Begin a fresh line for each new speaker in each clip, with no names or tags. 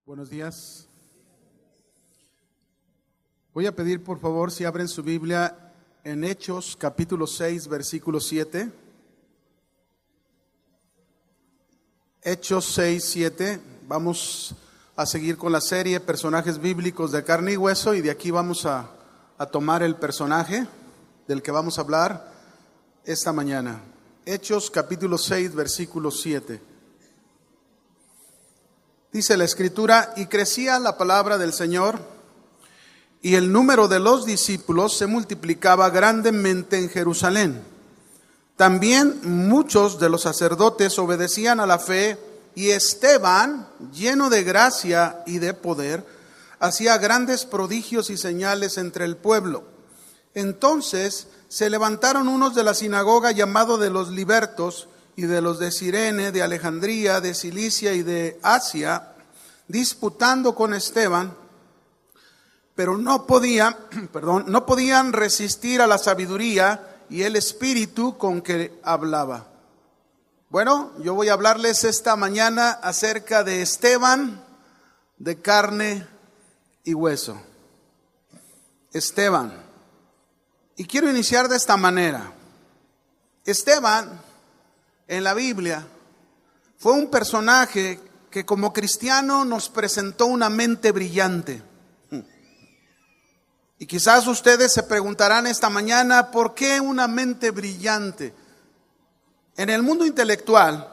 Buenos días. Voy a pedir por favor si abren su Biblia en Hechos capítulo 6 versículo 7. Hechos 6, 7. Vamos a seguir con la serie Personajes Bíblicos de Carne y Hueso y de aquí vamos a tomar el personaje del que vamos a hablar esta mañana. Hechos capítulo 6 versículo 7. Dice la Escritura: y crecía la palabra del Señor, y el número de los discípulos se multiplicaba grandemente en Jerusalén. También muchos de los sacerdotes obedecían a la fe, y Esteban, lleno de gracia y de poder, hacía grandes prodigios y señales entre el pueblo. Entonces se levantaron unos de la sinagoga llamados de los libertos, y de los de Cirene, de Alejandría, de Cilicia y de Asia, disputando con Esteban, pero no podían resistir a la sabiduría y el espíritu con que hablaba. Bueno, yo voy a hablarles esta mañana acerca de Esteban, de carne y hueso. Esteban. Y quiero iniciar de esta manera. Esteban, en la Biblia, fue un personaje que como cristiano nos presentó una mente brillante. Y quizás ustedes se preguntarán esta mañana, ¿por qué una mente brillante? En el mundo intelectual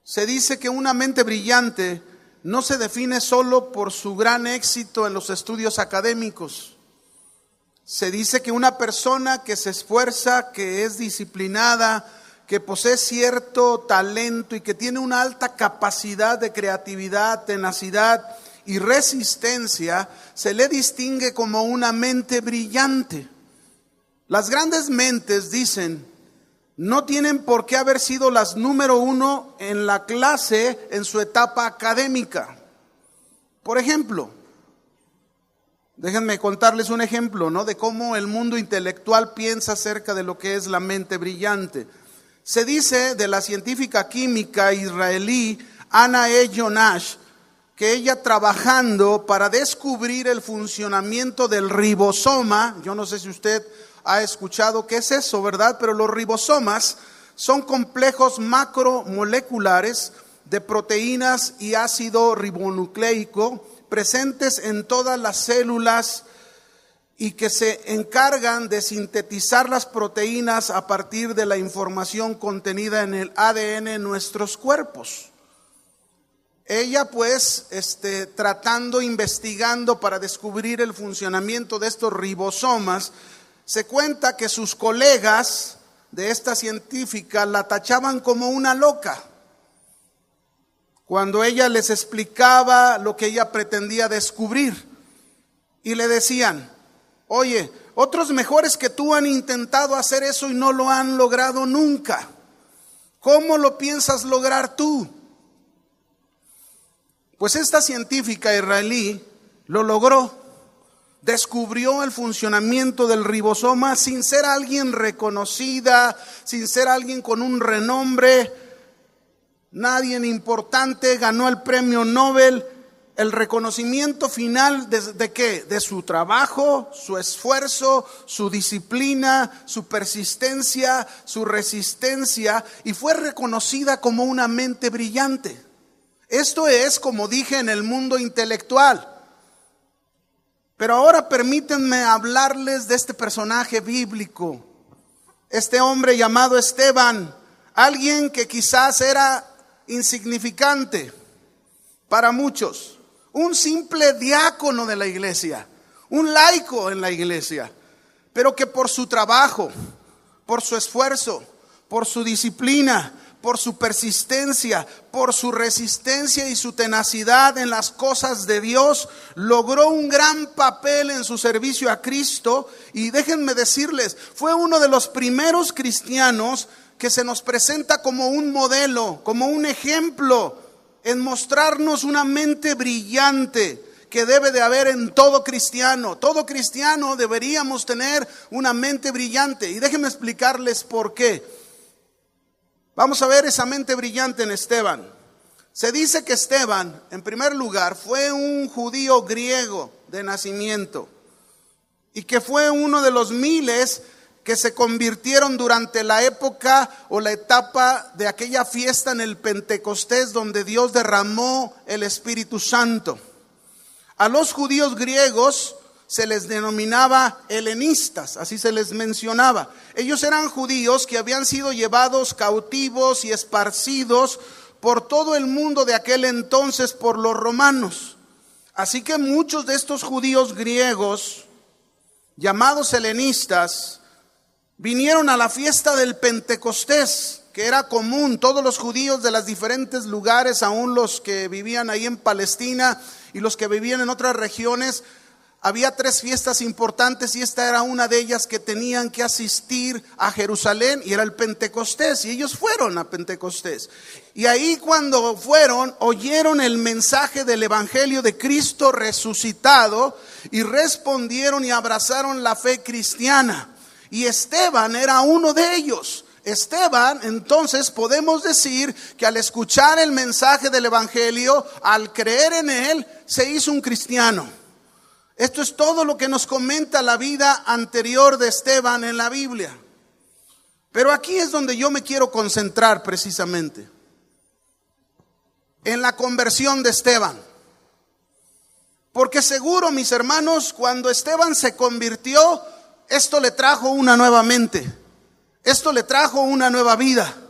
se dice que una mente brillante no se define solo por su gran éxito en los estudios académicos. Se dice que una persona que se esfuerza, que es disciplinada, que posee cierto talento y que tiene una alta capacidad de creatividad, tenacidad y resistencia, se le distingue como una mente brillante. Las grandes mentes, dicen, no tienen por qué haber sido las número uno en la clase en su etapa académica. Por ejemplo, déjenme contarles un ejemplo, ¿no?, de cómo el mundo intelectual piensa acerca de lo que es la mente brillante. Se dice de la científica química israelí Anna E. Jonash que ella, trabajando para descubrir el funcionamiento del ribosoma, yo no sé si usted ha escuchado qué es eso, ¿verdad? Pero los ribosomas son complejos macromoleculares de proteínas y ácido ribonucleico presentes en todas las células y que se encargan de sintetizar las proteínas a partir de la información contenida en el ADN en nuestros cuerpos. Ella pues investigando para descubrir el funcionamiento de estos ribosomas, se cuenta que sus colegas de esta científica la tachaban como una loca cuando ella les explicaba lo que ella pretendía descubrir, y le decían: oye, otros mejores que tú han intentado hacer eso y no lo han logrado nunca. ¿Cómo lo piensas lograr tú? Pues esta científica israelí lo logró. Descubrió el funcionamiento del ribosoma sin ser alguien reconocida, sin ser alguien con un renombre, nadie importante. Ganó el premio Nobel. El reconocimiento final ¿de qué? De su trabajo, su esfuerzo, su disciplina, su persistencia, su resistencia, y fue reconocida como una mente brillante. Esto es, como dije, en el mundo intelectual. Pero ahora permítanme hablarles de este personaje bíblico, este hombre llamado Esteban, alguien que quizás era insignificante para muchos. Un simple diácono de la iglesia, un laico en la iglesia, pero que por su trabajo, por su esfuerzo, por su disciplina, por su persistencia, por su resistencia y su tenacidad en las cosas de Dios, logró un gran papel en su servicio a Cristo. Y déjenme decirles, fue uno de los primeros cristianos que se nos presenta como un modelo, como un ejemplo, en mostrarnos una mente brillante que debe de haber en todo cristiano. Todo cristiano deberíamos tener una mente brillante. Y déjenme explicarles por qué. Vamos a ver esa mente brillante en Esteban. Se dice que Esteban, en primer lugar, fue un judío griego de nacimiento y que fue uno de los miles que se convirtieron durante la época o la etapa de aquella fiesta en el Pentecostés donde Dios derramó el Espíritu Santo. A los judíos griegos se les denominaba helenistas, así se les mencionaba. Ellos eran judíos que habían sido llevados cautivos y esparcidos por todo el mundo de aquel entonces por los romanos. Así que muchos de estos judíos griegos, llamados helenistas, vinieron a la fiesta del Pentecostés, que era común. Todos los judíos de los diferentes lugares, aún los que vivían ahí en Palestina y los que vivían en otras regiones, había 3 fiestas importantes y esta era una de ellas que tenían que asistir a Jerusalén y era el Pentecostés, y ellos fueron a Pentecostés. Y ahí cuando fueron, oyeron el mensaje del Evangelio de Cristo resucitado y respondieron y abrazaron la fe cristiana. Y Esteban era uno de ellos. Esteban, entonces podemos decir que al escuchar el mensaje del Evangelio, al creer en él, se hizo un cristiano. Esto es todo lo que nos comenta la vida anterior de Esteban en la Biblia. Pero aquí es donde yo me quiero concentrar precisamente, en la conversión de Esteban. Porque seguro, mis hermanos, cuando Esteban se convirtió, esto le trajo una nueva mente, esto le trajo una nueva vida,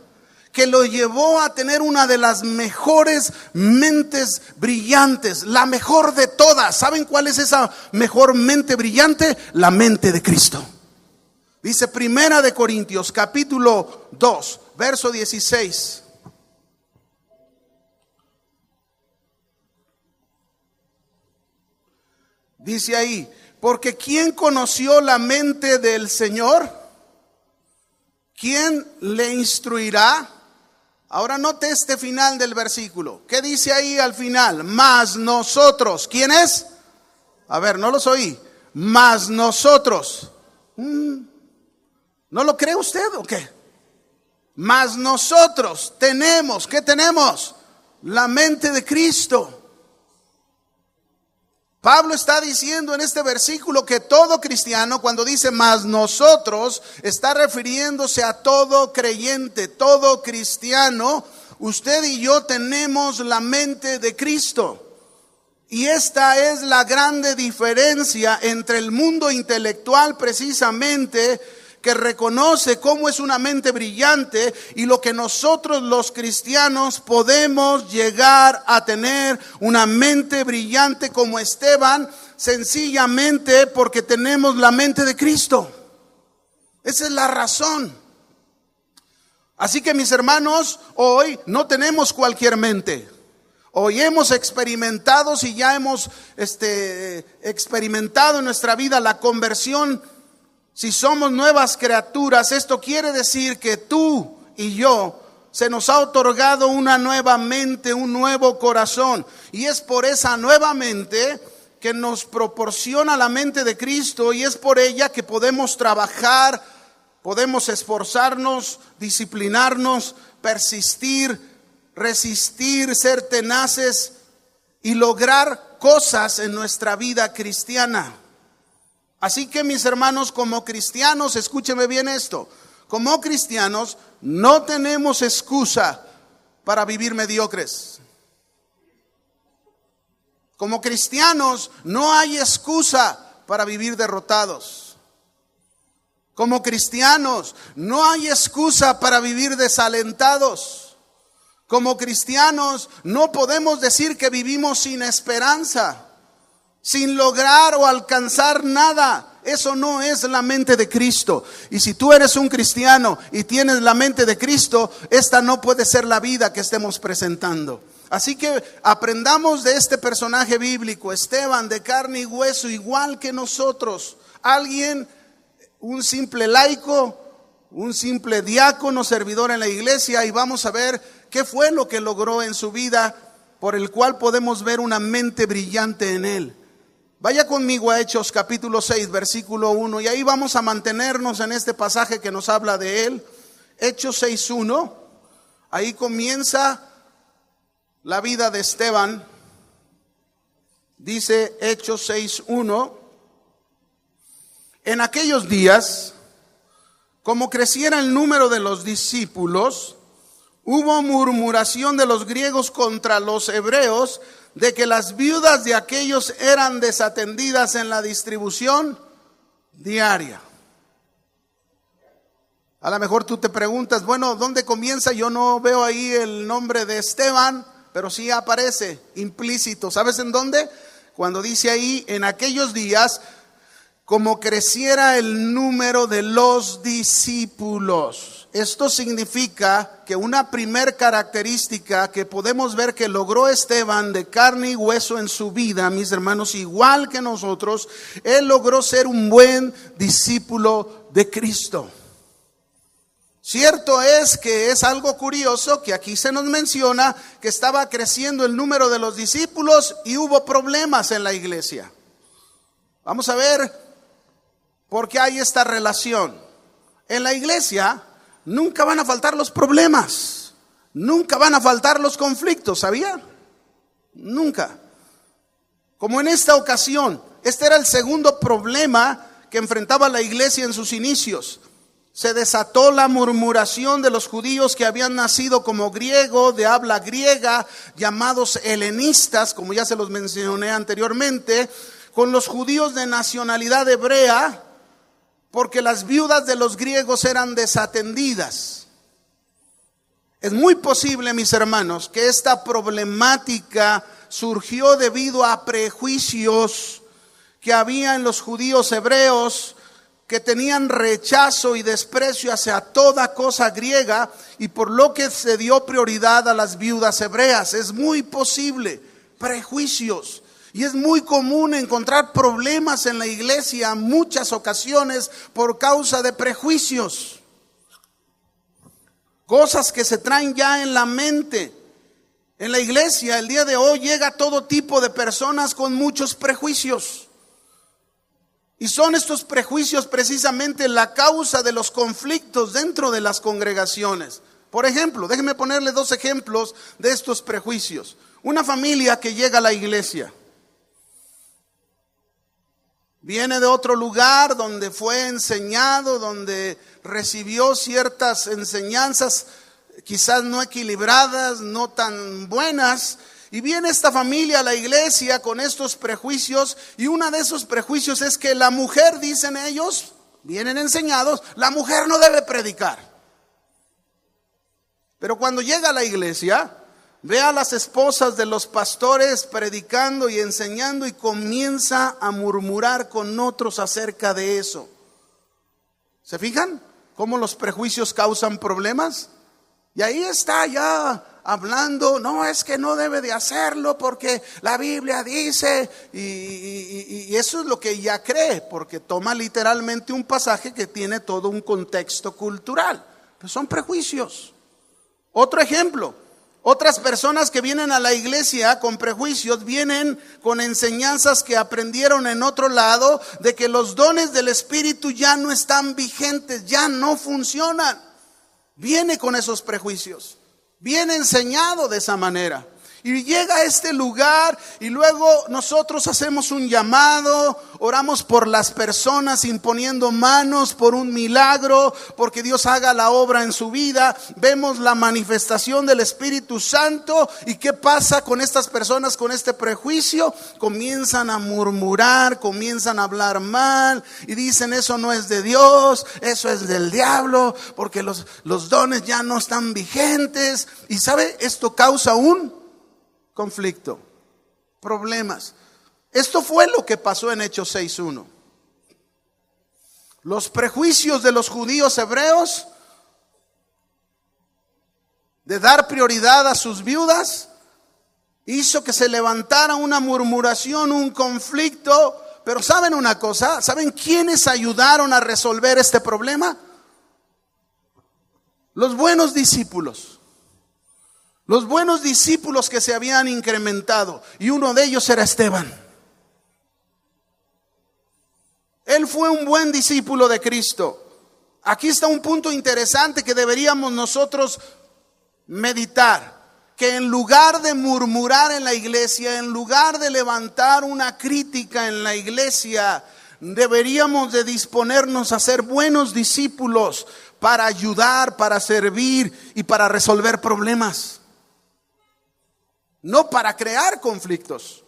que lo llevó a tener una de las mejores mentes brillantes, la mejor de todas. ¿Saben cuál es esa mejor mente brillante? La mente de Cristo. Dice Primera de Corintios, capítulo 2, verso 16. Dice ahí: porque ¿quién conoció la mente del Señor? ¿Quién le instruirá? Ahora note este final del versículo. ¿Qué dice ahí al final? Mas nosotros. ¿Quién es? A ver, no los oí. Mas nosotros. ¿No lo cree usted o qué? Mas nosotros tenemos. ¿Qué tenemos? La mente de Cristo. Pablo está diciendo en este versículo que todo cristiano, cuando dice mas nosotros, está refiriéndose a todo creyente, todo cristiano. Usted y yo tenemos la mente de Cristo. Y esta es la grande diferencia entre el mundo intelectual precisamente, que reconoce cómo es una mente brillante, y lo que nosotros los cristianos podemos llegar a tener, una mente brillante como Esteban, sencillamente porque tenemos la mente de Cristo. Esa es la razón. Así que, mis hermanos, hoy no tenemos cualquier mente. Hoy hemos experimentado, si ya hemos experimentado en nuestra vida la conversión, si somos nuevas criaturas, esto quiere decir que tú y yo se nos ha otorgado una nueva mente, un nuevo corazón. Y es por esa nueva mente que nos proporciona la mente de Cristo, y es por ella que podemos trabajar, podemos esforzarnos, disciplinarnos, persistir, resistir, ser tenaces y lograr cosas en nuestra vida cristiana. Así que, mis hermanos, como cristianos, escúcheme bien esto, como cristianos no tenemos excusa para vivir mediocres. Como cristianos no hay excusa para vivir derrotados. Como cristianos no hay excusa para vivir desalentados. Como cristianos no podemos decir que vivimos sin esperanza, sin lograr o alcanzar nada. Eso no es la mente de Cristo. Y si tú eres un cristiano y tienes la mente de Cristo, esta no puede ser la vida que estemos presentando. Así que aprendamos de este personaje bíblico, Esteban, de carne y hueso, igual que nosotros. Alguien, un simple laico, un simple diácono, servidor en la iglesia, y vamos a ver qué fue lo que logró en su vida, por el cual podemos ver una mente brillante en él. Vaya conmigo a Hechos capítulo 6, versículo 1, y ahí vamos a mantenernos en este pasaje que nos habla de él. Hechos 6:1, ahí comienza la vida de Esteban. Dice Hechos 6:1: en aquellos días, como creciera el número de los discípulos, hubo murmuración de los griegos contra los hebreos, de que las viudas de aquellos eran desatendidas en la distribución diaria. A lo mejor tú te preguntas, bueno, ¿dónde comienza? Yo no veo ahí el nombre de Esteban, pero sí aparece implícito. ¿Sabes en dónde? Cuando dice ahí, en aquellos días, como creciera el número de los discípulos. Esto significa que una primer característica que podemos ver que logró Esteban de carne y hueso en su vida, mis hermanos, igual que nosotros, él logró ser un buen discípulo de Cristo. Cierto es que es algo curioso que aquí se nos menciona que estaba creciendo el número de los discípulos y hubo problemas en la iglesia. Vamos a ver por qué hay esta relación. En la iglesia nunca van a faltar los problemas, nunca van a faltar los conflictos, ¿sabía? Nunca. Como en esta ocasión, este era el segundo problema que enfrentaba la iglesia en sus inicios. Se desató la murmuración de los judíos que habían nacido como griego, de habla griega, llamados helenistas, como ya se los mencioné anteriormente, con los judíos de nacionalidad hebrea, porque las viudas de los griegos eran desatendidas. Es muy posible, mis hermanos, que esta problemática surgió debido a prejuicios que había en los judíos hebreos, que tenían rechazo y desprecio hacia toda cosa griega, y por lo que se dio prioridad a las viudas hebreas. Es muy posible, prejuicios. Y es muy común encontrar problemas en la iglesia en muchas ocasiones por causa de prejuicios. Cosas que se traen ya en la mente. En la iglesia el día de hoy llega todo tipo de personas con muchos prejuicios. Y son estos prejuicios precisamente la causa de los conflictos dentro de las congregaciones. Por ejemplo, déjenme ponerle 2 ejemplos de estos prejuicios. Una familia que llega a la iglesia. Viene de otro lugar donde fue enseñado, donde recibió ciertas enseñanzas quizás no equilibradas, no tan buenas. Y viene esta familia a la iglesia con estos prejuicios, y uno de esos prejuicios es que la mujer, dicen ellos, vienen enseñados, la mujer no debe predicar. Pero cuando llega a la iglesia, ve a las esposas de los pastores predicando y enseñando y comienza a murmurar con otros acerca de eso. ¿Se fijan cómo los prejuicios causan problemas? Y ahí está ya hablando, no, es que no debe de hacerlo porque la Biblia dice, y eso es lo que ella cree, porque toma literalmente un pasaje que tiene todo un contexto cultural. Pero son prejuicios. Otro ejemplo, otras personas que vienen a la iglesia con prejuicios, vienen con enseñanzas que aprendieron en otro lado, de que los dones del Espíritu ya no están vigentes, ya no funcionan. Viene con esos prejuicios. Viene enseñado de esa manera. Y llega a este lugar y luego nosotros hacemos un llamado, oramos por las personas imponiendo manos por un milagro, porque Dios haga la obra en su vida. Vemos la manifestación del Espíritu Santo. ¿Y qué pasa con estas personas con este prejuicio? Comienzan a murmurar, comienzan a hablar mal y dicen, eso no es de Dios, eso es del diablo, porque los dones ya no están vigentes. Y ¿sabe? Esto causa un conflicto, problemas. Esto fue lo que pasó en Hechos 6:1. Los prejuicios de los judíos hebreos de dar prioridad a sus viudas hizo que se levantara una murmuración, un conflicto. Pero ¿saben una cosa? ¿Saben quiénes ayudaron a resolver este problema? Los buenos discípulos. Los buenos discípulos que se habían incrementado, y uno de ellos era Esteban. Él fue un buen discípulo de Cristo. Aquí está un punto interesante que deberíamos nosotros meditar. que en lugar de murmurar en la iglesia, en lugar de levantar una crítica en la iglesia, deberíamos de disponernos a ser buenos discípulos para ayudar, para servir y para resolver problemas, no para crear conflictos.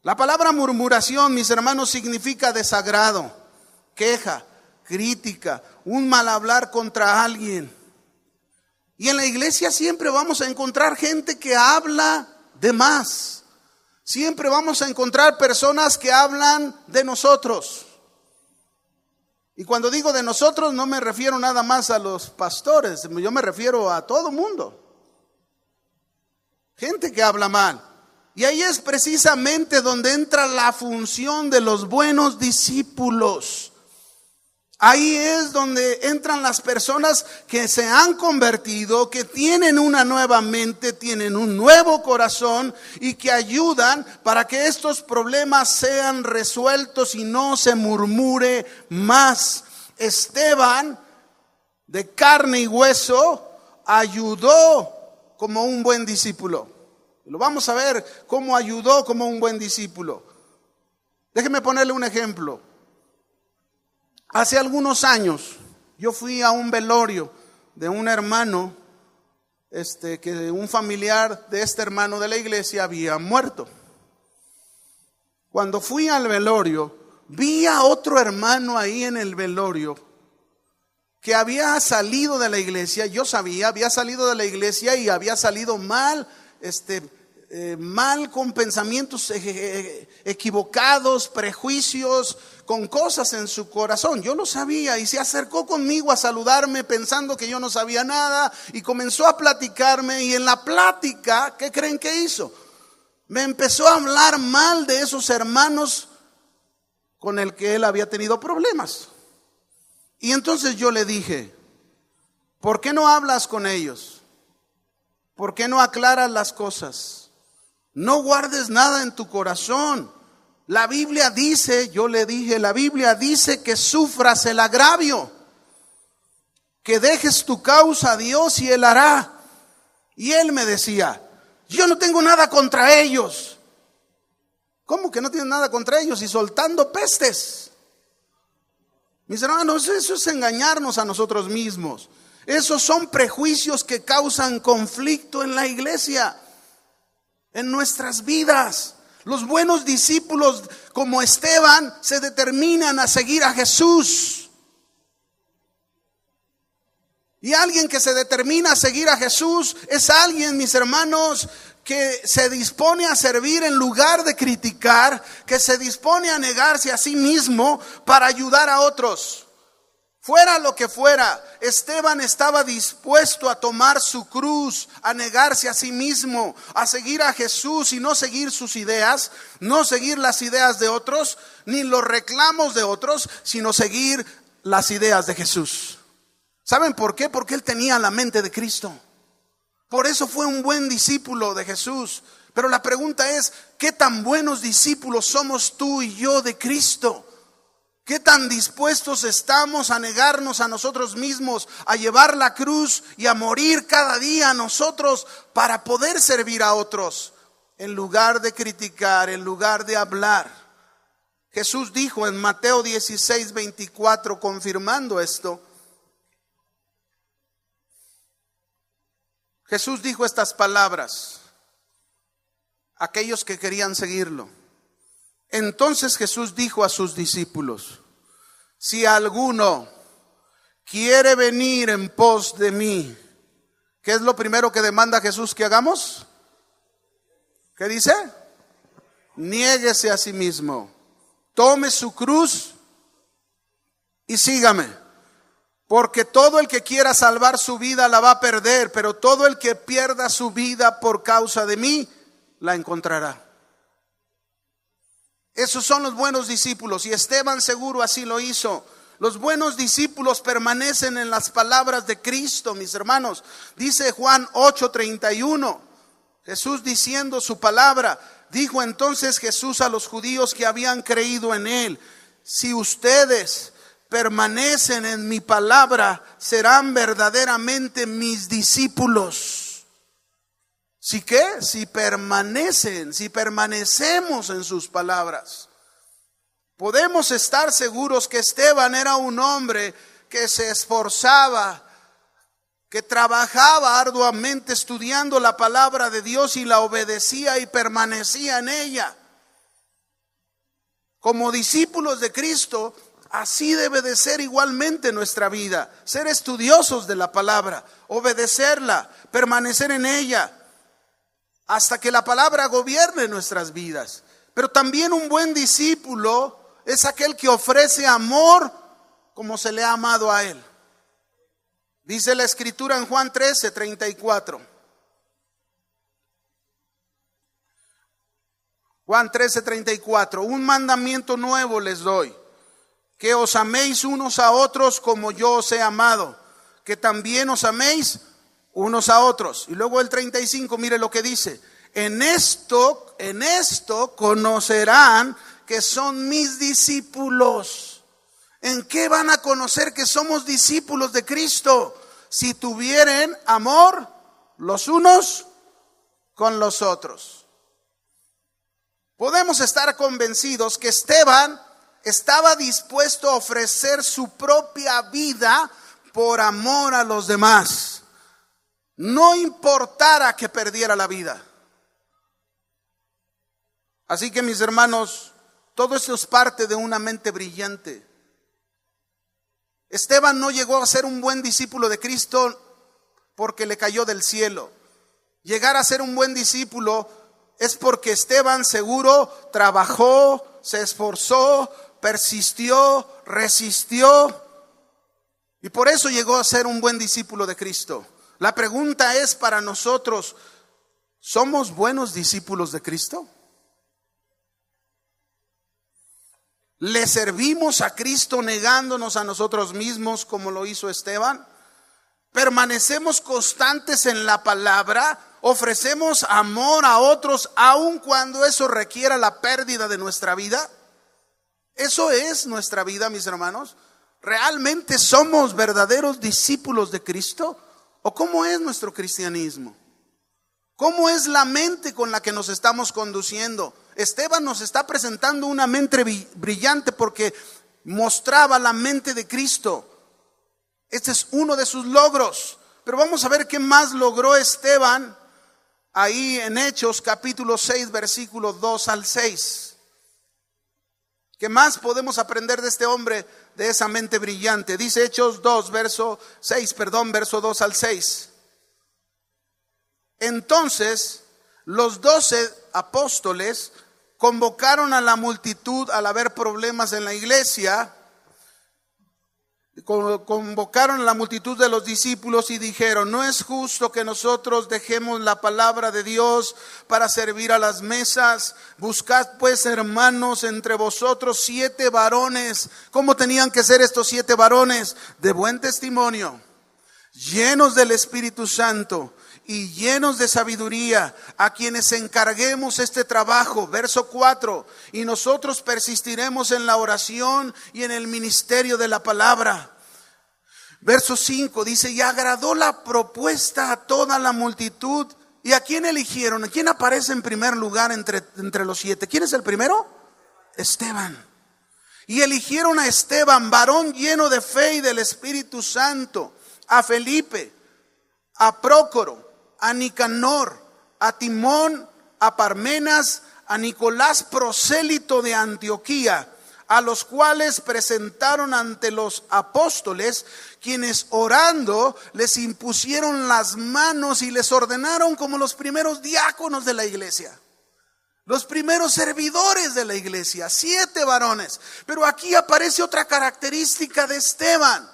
La palabra murmuración, mis hermanos, significa desagrado, queja, crítica, un mal hablar contra alguien. Y en la iglesia siempre vamos a encontrar gente que habla de más. Siempre vamos a encontrar personas que hablan de nosotros. Y cuando digo de nosotros no me refiero nada más a los pastores, yo me refiero a todo mundo. Gente que habla mal. Y ahí es precisamente donde entra la función de los buenos discípulos. Ahí es donde entran las personas que se han convertido, que tienen una nueva mente, tienen un nuevo corazón y que ayudan para que estos problemas sean resueltos y no se murmure más. Esteban, de carne y hueso, ayudó como un buen discípulo. Lo vamos a ver cómo ayudó como un buen discípulo. Déjeme ponerle un ejemplo. Hace algunos años yo fui a un velorio de un hermano, que un familiar de este hermano de la iglesia había muerto. Cuando fui al velorio, vi a otro hermano ahí en el velorio que había salido de la iglesia. Yo sabía, había salido de la iglesia y había salido mal, mal con pensamientos equivocados, prejuicios, con cosas en su corazón. Yo lo sabía y se acercó conmigo a saludarme pensando que yo no sabía nada y comenzó a platicarme, y en la plática, ¿qué creen que hizo? Me empezó a hablar mal de esos hermanos con el que él había tenido problemas. Y entonces yo le dije, ¿por qué no hablas con ellos? ¿Por qué no aclaras las cosas? No guardes nada en tu corazón. La Biblia dice, yo le dije, la Biblia dice que sufras el agravio, que dejes tu causa a Dios y Él hará. Y él me decía, yo no tengo nada contra ellos. ¿Cómo que no tienes nada contra ellos? Y soltando pestes. Mis hermanos, eso es engañarnos a nosotros mismos. Esos son prejuicios que causan conflicto en la iglesia, en nuestras vidas. Los buenos discípulos como Esteban se determinan a seguir a Jesús. Y alguien que se determina a seguir a Jesús es alguien, mis hermanos, que se dispone a servir en lugar de criticar, que se dispone a negarse a sí mismo para ayudar a otros. Fuera lo que fuera, Esteban estaba dispuesto a tomar su cruz, a negarse a sí mismo, a seguir a Jesús y no seguir sus ideas, no seguir las ideas de otros, ni los reclamos de otros, sino seguir las ideas de Jesús. ¿Saben por qué? Porque él tenía la mente de Cristo. Por eso fue un buen discípulo de Jesús. Pero la pregunta es, ¿qué tan buenos discípulos somos tú y yo de Cristo? ¿Qué tan dispuestos estamos a negarnos a nosotros mismos, a llevar la cruz y a morir cada día a nosotros para poder servir a otros? En lugar de criticar, en lugar de hablar. Jesús dijo en Mateo 16:24, confirmando esto. Jesús dijo estas palabras a aquellos que querían seguirlo. Entonces Jesús dijo a sus discípulos, si alguno quiere venir en pos de mí, ¿qué es lo primero que demanda Jesús que hagamos? ¿Qué dice? Niéguese a sí mismo, tome su cruz y sígame. Porque todo el que quiera salvar su vida la va a perder, pero todo el que pierda su vida por causa de mí, la encontrará. Esos son los buenos discípulos, y Esteban seguro así lo hizo. Los buenos discípulos permanecen en las palabras de Cristo, mis hermanos. Dice Juan 8:31, Jesús diciendo su palabra, dijo entonces Jesús a los judíos que habían creído en él, si ustedes permanecen en mi palabra, serán verdaderamente mis discípulos. ¿Sí qué? Si permanecemos en sus palabras. Podemos estar seguros que Esteban era un hombre que se esforzaba, que trabajaba arduamente estudiando la palabra de Dios y la obedecía y permanecía en ella. Como discípulos de Cristo, así debe de ser igualmente nuestra vida. Ser estudiosos de la palabra, obedecerla, permanecer en ella, hasta que la palabra gobierne nuestras vidas. Pero también un buen discípulo es aquel que ofrece amor como se le ha amado a él. Dice la Escritura en Juan 13:34. Juan 13:34. Un mandamiento nuevo les doy, que os améis unos a otros como yo os he amado, que también os améis unos a otros. Y luego el 35, mire lo que dice: en esto conocerán que son mis discípulos. ¿En qué van a conocer que somos discípulos de Cristo? Si tuvieren amor los unos con los otros. Podemos estar convencidos que Esteban estaba dispuesto a ofrecer su propia vida por amor a los demás. No importara que perdiera la vida. Así que, mis hermanos, todo esto es parte de una mente brillante. Esteban no llegó a ser un buen discípulo de Cristo porque le cayó del cielo. Llegar a ser un buen discípulo es porque Esteban seguro trabajó, se esforzó, persistió, resistió, y por eso llegó a ser un buen discípulo de Cristo. La pregunta es para nosotros: ¿somos buenos discípulos de Cristo? ¿Le servimos a Cristo negándonos a nosotros mismos como lo hizo Esteban? ¿Permanecemos constantes en la palabra? ¿Ofrecemos amor a otros aun cuando eso requiera la pérdida de nuestra vida? ¿Eso es nuestra vida, mis hermanos? ¿Realmente somos verdaderos discípulos de Cristo? ¿O cómo es nuestro cristianismo? ¿Cómo es la mente con la que nos estamos conduciendo? Esteban nos está presentando una mente brillante porque mostraba la mente de Cristo. Este es uno de sus logros. Pero vamos a ver qué más logró Esteban ahí en Hechos capítulo 6, versículos 2 al 6. ¿Qué más podemos aprender de este hombre, de esa mente brillante? Dice Hechos 2, verso 2 al 6. Entonces, los 12 apóstoles convocaron a la multitud al haber problemas en la iglesia. Convocaron a la multitud de los discípulos y dijeron: no es justo que nosotros dejemos la palabra de Dios para servir a las mesas. Buscad pues, hermanos, entre vosotros 7 varones. ¿Cómo tenían que ser estos 7 varones? De buen testimonio, llenos del Espíritu Santo y llenos de sabiduría, a quienes encarguemos este trabajo. Verso 4: y nosotros persistiremos en la oración y en el ministerio de la palabra. Verso 5 dice: y agradó la propuesta a toda la multitud. ¿Y a quién eligieron? ¿A quién aparece en primer lugar entre los 7? ¿Quién es el primero? Esteban. Y eligieron a Esteban, varón lleno de fe y del Espíritu Santo, a Felipe, a Prócoro, a Nicanor, a Timón, a Parmenas, a Nicolás, prosélito de Antioquía, a los cuales presentaron ante los apóstoles, quienes orando les impusieron las manos y les ordenaron como los primeros diáconos de la iglesia, los primeros servidores de la iglesia. 7 varones. Pero aquí aparece otra característica de Esteban: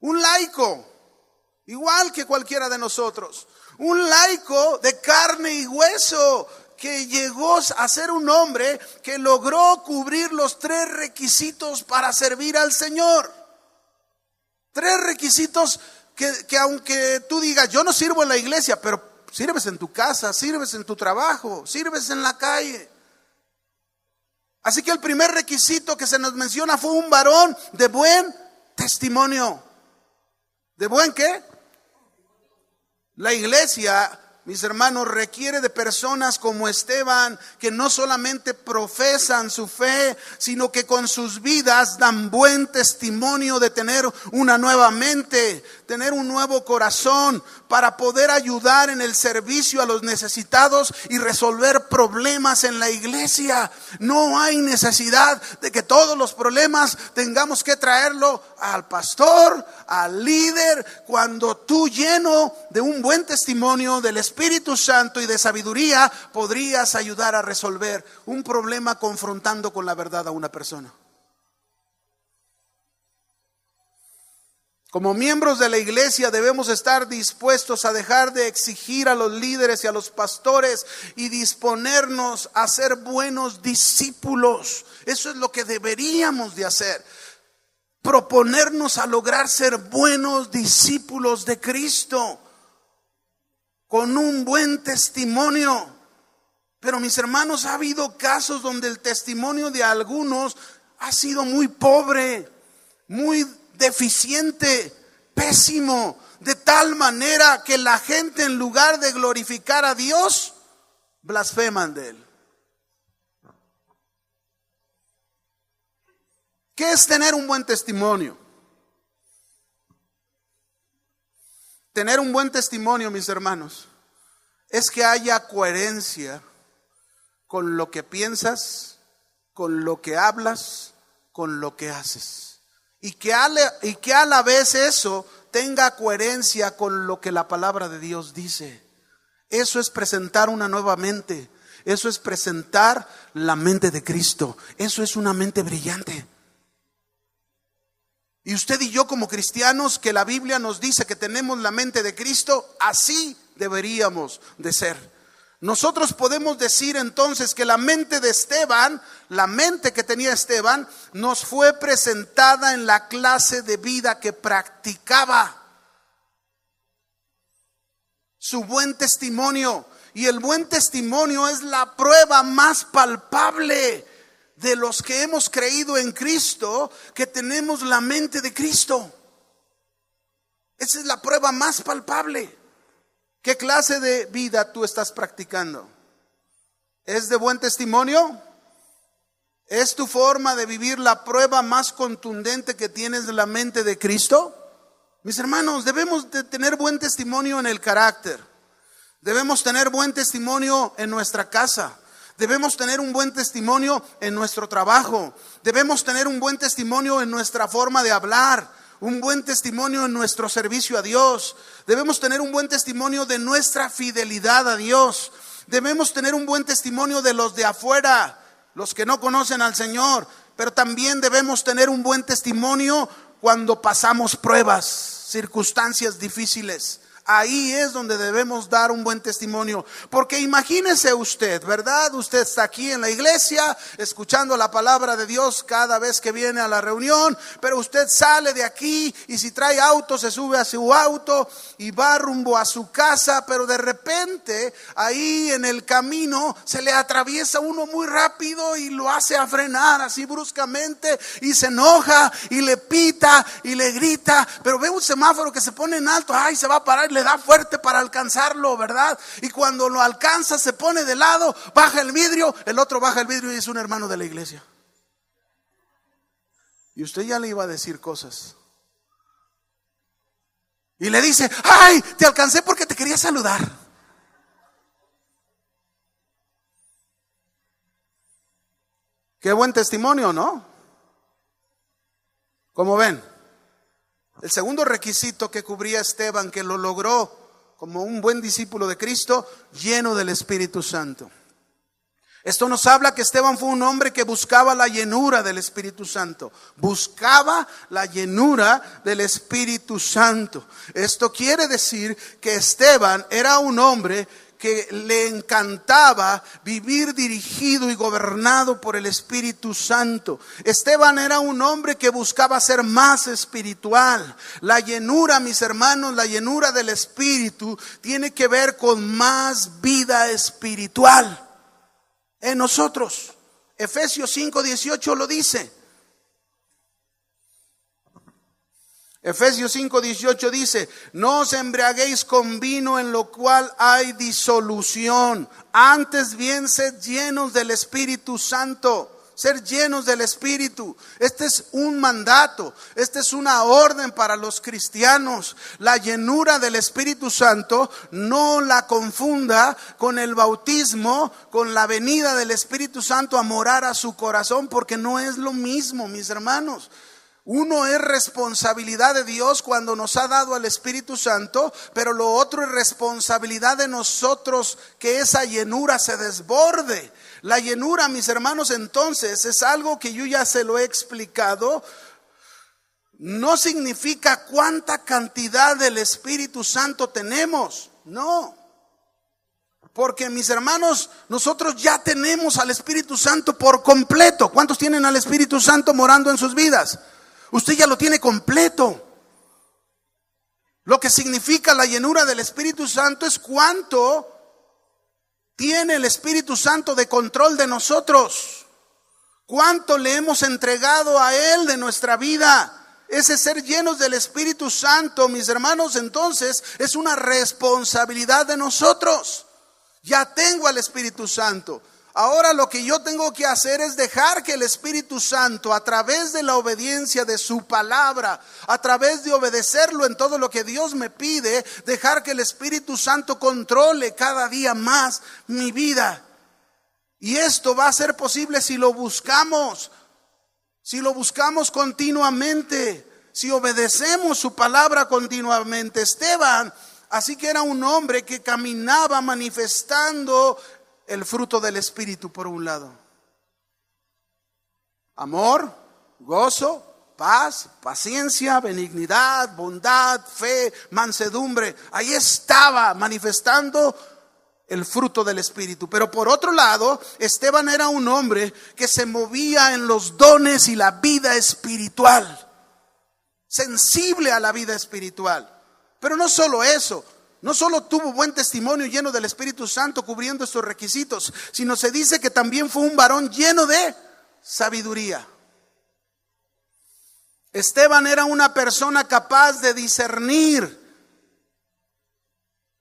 un laico, igual que cualquiera de nosotros, un laico de carne y hueso, que llegó a ser un hombre que logró cubrir los 3 requisitos para servir al Señor. 3 requisitos que aunque tú digas: yo no sirvo en la iglesia, pero sirves en tu casa, sirves en tu trabajo, sirves en la calle. Así que el primer requisito que se nos menciona fue un varón de buen testimonio. ¿De buen qué? La iglesia, mis hermanos, requiere de personas como Esteban, que no solamente profesan su fe, sino que con sus vidas dan buen testimonio de tener una nueva mente, tener un nuevo corazón, para poder ayudar en el servicio a los necesitados y resolver problemas en la iglesia. No hay necesidad de que todos los problemas tengamos que traerlo al pastor, al líder. Cuando tú, lleno de un buen testimonio del Espíritu Santo y de sabiduría, podrías ayudar a resolver un problema confrontando con la verdad a una persona. Como miembros de la iglesia debemos estar dispuestos a dejar de exigir a los líderes y a los pastores y disponernos a ser buenos discípulos. Eso es lo que deberíamos de hacer. Proponernos a lograr ser buenos discípulos de Cristo con un buen testimonio. Pero mis hermanos, ha habido casos donde el testimonio de algunos ha sido muy pobre, muy deficiente, pésimo, de tal manera que la gente, en lugar de glorificar a Dios, blasfeman de Él. ¿Qué es tener un buen testimonio? Tener un buen testimonio, mis hermanos, es que haya coherencia con lo que piensas, con lo que hablas, con lo que haces. Y que a la vez eso tenga coherencia con lo que la palabra de Dios dice. Eso es presentar una nueva mente. Eso es presentar la mente de Cristo. Eso es una mente brillante. Y usted y yo, como cristianos, que la Biblia nos dice que tenemos la mente de Cristo, así deberíamos de ser. Nosotros podemos decir entonces que la mente de Esteban, la mente que tenía Esteban, nos fue presentada en la clase de vida que practicaba. Su buen testimonio. Y el buen testimonio es la prueba más palpable de los que hemos creído en Cristo, que tenemos la mente de Cristo. Esa es la prueba más palpable. ¿Qué clase de vida tú estás practicando? ¿Es de buen testimonio? ¿Es tu forma de vivir la prueba más contundente que tienes de la mente de Cristo? Mis hermanos, debemos de tener buen testimonio en el carácter. Debemos tener buen testimonio en nuestra casa. Debemos tener un buen testimonio en nuestro trabajo. Debemos tener un buen testimonio en nuestra forma de hablar. Un buen testimonio en nuestro servicio a Dios. Debemos tener un buen testimonio de nuestra fidelidad a Dios. Debemos tener un buen testimonio de los de afuera, los que no conocen al Señor. Pero también debemos tener un buen testimonio cuando pasamos pruebas, circunstancias difíciles. Ahí es donde debemos dar un buen testimonio. Porque imagínese usted, ¿verdad? Usted está aquí en la iglesia escuchando la palabra de Dios cada vez que viene a la reunión, pero usted sale de aquí y si trae auto se sube a su auto y va rumbo a su casa, pero de repente ahí en el camino se le atraviesa uno muy rápido y lo hace a frenar así bruscamente y se enoja y le pita y le grita, pero ve un semáforo que se pone en alto, ay, se va a parar, le da fuerte para alcanzarlo, ¿verdad? Y cuando lo alcanza se pone de lado, baja el vidrio, el otro baja el vidrio y es un hermano de la iglesia. Y usted ya le iba a decir cosas. Y le dice, ay, te alcancé porque te quería saludar. Qué buen testimonio, ¿no? ¿Cómo ven? El segundo requisito que cubría Esteban, que lo logró como un buen discípulo de Cristo, lleno del Espíritu Santo. Esto nos habla que Esteban fue un hombre que buscaba la llenura del Espíritu Santo. Buscaba la llenura del Espíritu Santo. Esto quiere decir que Esteban era un hombre que le encantaba vivir dirigido y gobernado por el Espíritu Santo. Esteban era un hombre que buscaba ser más espiritual. La llenura, mis hermanos, la llenura del Espíritu tiene que ver con más vida espiritual en nosotros. Efesios 5:18 lo dice. Efesios 5:18 dice: no os embriaguéis con vino en lo cual hay disolución, antes bien sed llenos del Espíritu Santo. Ser llenos del Espíritu. Este es un mandato, esta es una orden para los cristianos. La llenura del Espíritu Santo no la confunda con el bautismo, con la venida del Espíritu Santo a morar a su corazón, porque no es lo mismo, mis hermanos. Uno es responsabilidad de Dios cuando nos ha dado al Espíritu Santo, pero lo otro es responsabilidad de nosotros que esa llenura se desborde. La llenura, mis hermanos, entonces es algo que yo ya se lo he explicado. No significa cuánta cantidad del Espíritu Santo tenemos, no. Porque, mis hermanos, nosotros ya tenemos al Espíritu Santo por completo. ¿Cuántos tienen al Espíritu Santo morando en sus vidas? Usted ya lo tiene completo. Lo que significa la llenura del Espíritu Santo es cuánto tiene el Espíritu Santo de control de nosotros. Cuánto le hemos entregado a Él de nuestra vida. Ese ser llenos del Espíritu Santo, mis hermanos, entonces es una responsabilidad de nosotros. Ya tengo al Espíritu Santo. Ahora lo que yo tengo que hacer es dejar que el Espíritu Santo, a través de la obediencia de su palabra, a través de obedecerlo en todo lo que Dios me pide, dejar que el Espíritu Santo controle cada día más mi vida. Y esto va a ser posible si lo buscamos continuamente, si obedecemos su palabra continuamente. Esteban, así que era un hombre que caminaba manifestando el fruto del Espíritu por un lado. Amor, gozo, paz, paciencia, benignidad, bondad, fe, mansedumbre. Ahí estaba manifestando el fruto del Espíritu. Pero por otro lado, Esteban era un hombre que se movía en los dones y la vida espiritual. Sensible a la vida espiritual. Pero no solo eso. No solo tuvo buen testimonio lleno del Espíritu Santo cubriendo estos requisitos, sino se dice que también fue un varón lleno de sabiduría. Esteban era una persona capaz de discernir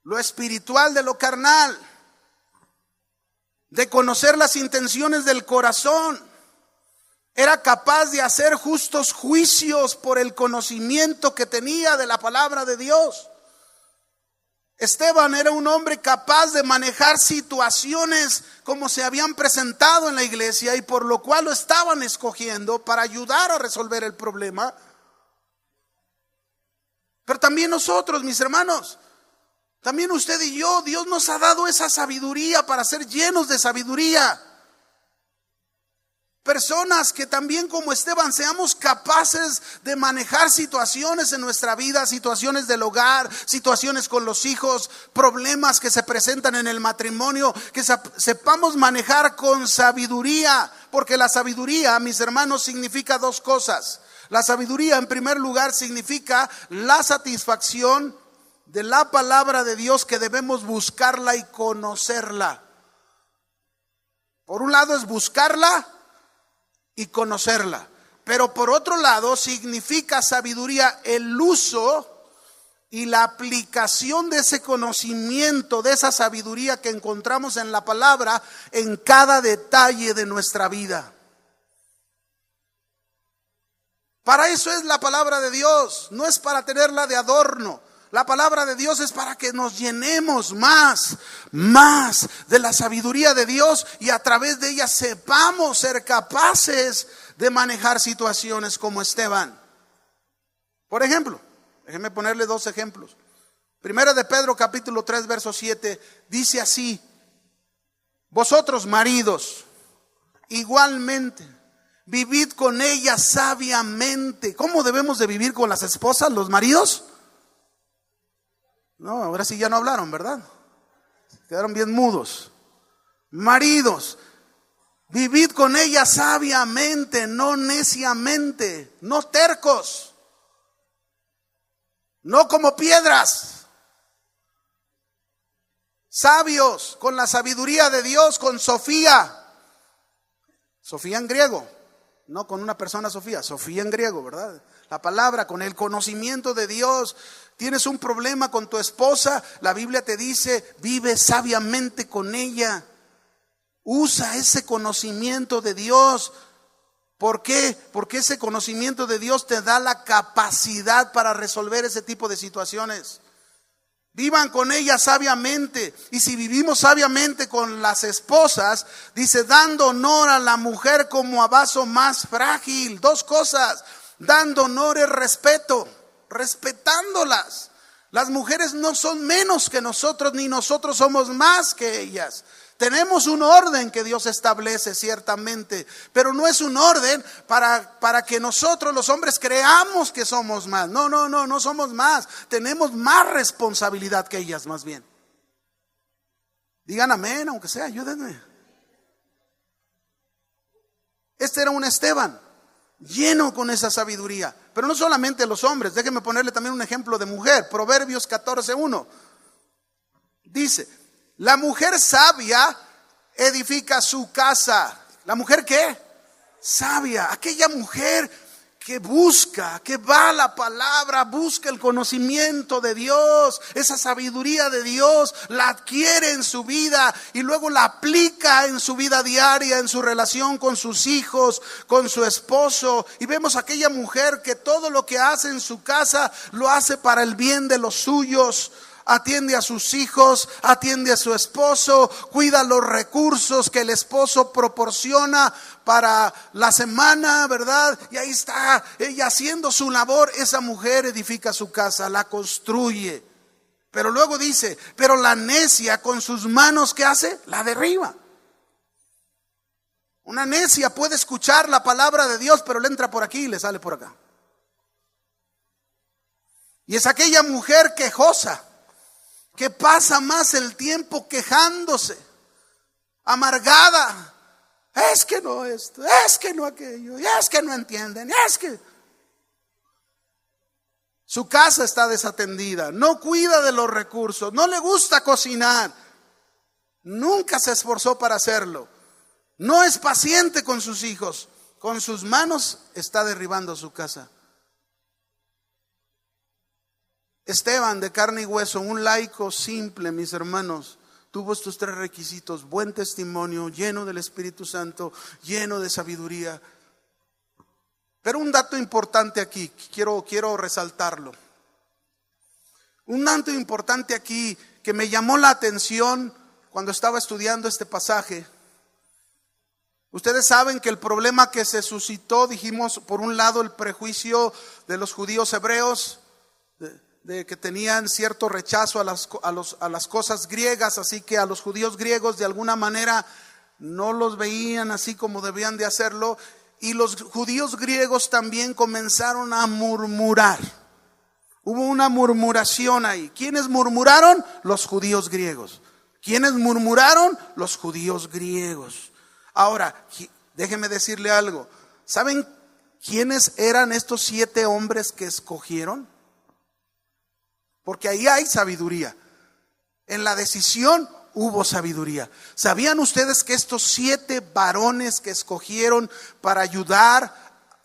lo espiritual de lo carnal, de conocer las intenciones del corazón. Era capaz de hacer justos juicios por el conocimiento que tenía de la palabra de Dios. Esteban era un hombre capaz de manejar situaciones como se habían presentado en la iglesia y por lo cual lo estaban escogiendo para ayudar a resolver el problema. Pero también nosotros, mis hermanos, también usted y yo, Dios nos ha dado esa sabiduría para ser llenos de sabiduría. Personas que también como Esteban seamos capaces de manejar situaciones en nuestra vida, situaciones del hogar, situaciones con los hijos, problemas que se presentan en el matrimonio, que sepamos manejar con sabiduría, porque la sabiduría, mis hermanos, significa dos cosas. La sabiduría, en primer lugar, significa la satisfacción de la palabra de Dios, que debemos buscarla y conocerla. Por un lado es buscarla y conocerla, pero por otro lado significa sabiduría el uso y la aplicación de ese conocimiento, de esa sabiduría que encontramos en la palabra en cada detalle de nuestra vida. Para eso es la palabra de Dios, no es para tenerla de adorno. La palabra de Dios es para que nos llenemos más de la sabiduría de Dios y a través de ella sepamos ser capaces de manejar situaciones como Esteban. Por ejemplo, déjenme ponerle dos ejemplos. Primera de Pedro capítulo 3 verso 7 dice así: vosotros maridos, igualmente, vivid con ellas sabiamente. ¿Cómo debemos de vivir con las esposas, los maridos? No, ahora sí ya no hablaron, ¿verdad? Quedaron bien mudos. Maridos, vivid con ella sabiamente, no neciamente, no tercos, no como piedras. Sabios, con la sabiduría de Dios, con Sofía. Sofía en griego, no con una persona Sofía, Sofía en griego, ¿verdad? La palabra, con el conocimiento de Dios. Tienes un problema con tu esposa, la Biblia te dice, vive sabiamente con ella. Usa ese conocimiento de Dios. ¿Por qué? Porque ese conocimiento de Dios te da la capacidad para resolver ese tipo de situaciones. Vivan con ella sabiamente. Y si vivimos sabiamente con las esposas, dice, dando honor a la mujer como a vaso más frágil. Dos cosas, dando honor es respeto, respetándolas. Las mujeres no son menos que nosotros, ni nosotros somos más que ellas. Tenemos un orden que Dios establece ciertamente, pero no es un orden para que nosotros los hombres creamos que somos más. No somos más. Tenemos más responsabilidad que ellas más bien. Digan amén, aunque sea, ayúdenme. Este era un Esteban, lleno con esa sabiduría. Pero no solamente los hombres, déjenme ponerle también un ejemplo de mujer. Proverbios 14:1. Dice, la mujer sabia edifica su casa. ¿La mujer qué? Sabia. Aquella mujer que busca, que va a la palabra, busca el conocimiento de Dios, esa sabiduría de Dios, la adquiere en su vida y luego la aplica en su vida diaria, en su relación con sus hijos, con su esposo. Y vemos a aquella mujer que todo lo que hace en su casa lo hace para el bien de los suyos. Atiende a sus hijos, atiende a su esposo, cuida los recursos que el esposo proporciona para la semana, ¿verdad? Y ahí está ella haciendo su labor. Esa mujer edifica su casa, la construye. Pero luego dice, pero la necia con sus manos, ¿qué hace? La derriba. Una necia puede escuchar la palabra de Dios, pero le entra por aquí y le sale por acá. Y es aquella mujer quejosa, que pasa más el tiempo quejándose, amargada. Es que no esto, es que no aquello, es que no entienden, es que... Su casa está desatendida, no cuida de los recursos, no le gusta cocinar, nunca se esforzó para hacerlo, no es paciente con sus hijos, con sus manos está derribando su casa. Esteban, de carne y hueso, un laico simple, mis hermanos, tuvo estos tres requisitos: buen testimonio, lleno del Espíritu Santo, lleno de sabiduría. Pero un dato importante aquí, quiero resaltarlo. Un dato importante aquí que me llamó la atención cuando estaba estudiando este pasaje. Ustedes saben que el problema que se suscitó, dijimos, por un lado el prejuicio de los judíos hebreos, de que tenían cierto rechazo a las cosas griegas, así que a los judíos griegos de alguna manera no los veían así como debían de hacerlo, y los judíos griegos también comenzaron a murmurar. Hubo una murmuración ahí. ¿Quiénes murmuraron? Los judíos griegos. ¿Quiénes murmuraron? Los judíos griegos. Ahora, déjenme decirle algo. ¿Saben quiénes eran estos 7 hombres que escogieron? Porque ahí hay sabiduría. En la decisión hubo sabiduría. ¿Sabían ustedes que estos 7 varones que escogieron para ayudar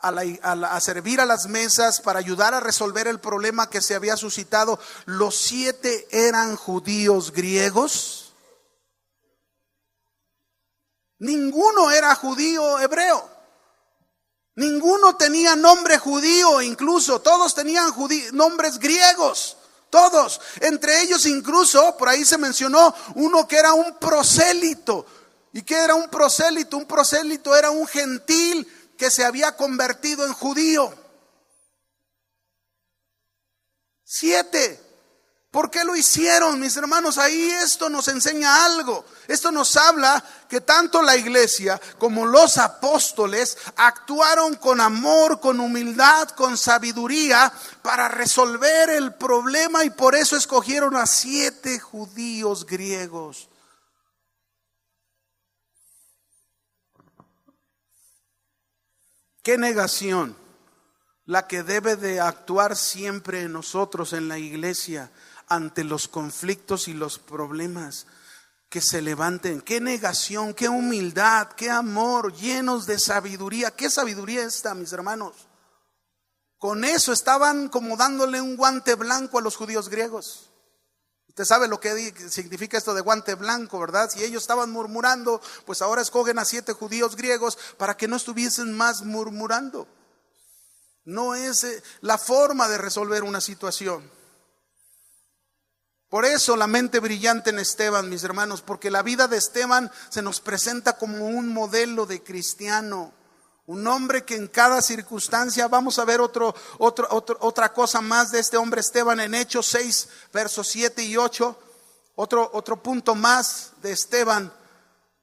a servir a las mesas, para ayudar a resolver el problema que se había suscitado, los 7 eran judíos griegos? Ninguno era judío hebreo. Ninguno tenía nombre judío, incluso todos tenían nombres griegos. Todos, entre ellos incluso, por ahí se mencionó uno que era un prosélito. ¿Y qué era un prosélito? Un prosélito era un gentil que se había convertido en judío. 7. ¿Por qué lo hicieron, mis hermanos? Ahí esto nos enseña algo. Esto nos habla que tanto la iglesia como los apóstoles actuaron con amor, con humildad, con sabiduría para resolver el problema, y por eso escogieron a 7 judíos griegos. ¿Qué negación la que debe de actuar siempre en nosotros, en la iglesia, ante los conflictos y los problemas? que se levanten. Qué negación, qué humildad, qué amor, llenos de sabiduría. ¿Qué sabiduría esta, mis hermanos? Con eso estaban como dándole un guante blanco a los judíos griegos. Usted sabe lo que significa esto de guante blanco, ¿verdad? Si ellos estaban murmurando, pues ahora escogen a 7 judíos griegos para que no estuviesen más murmurando. No es la forma de resolver una situación. Por eso la mente brillante en Esteban, mis hermanos, porque la vida de Esteban se nos presenta como un modelo de cristiano. Un hombre que en cada circunstancia, vamos a ver otra cosa más de este hombre Esteban en Hechos 6, versos 7 y 8. Otro punto más de Esteban,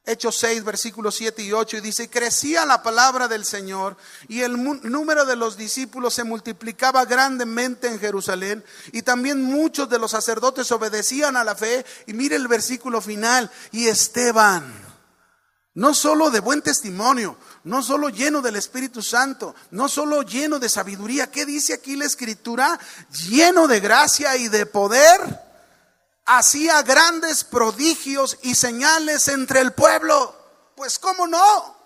Hechos 6, versículos 7 y 8. Y dice: crecía la palabra del Señor y el número de los discípulos se multiplicaba grandemente en Jerusalén. Y también muchos de los sacerdotes obedecían a la fe. Y mire el versículo final: y Esteban, no solo de buen testimonio, no solo lleno del Espíritu Santo, no solo lleno de sabiduría. ¿Qué dice aquí la Escritura? Lleno de gracia y de poder, hacía grandes prodigios y señales entre el pueblo. Pues ¿cómo no?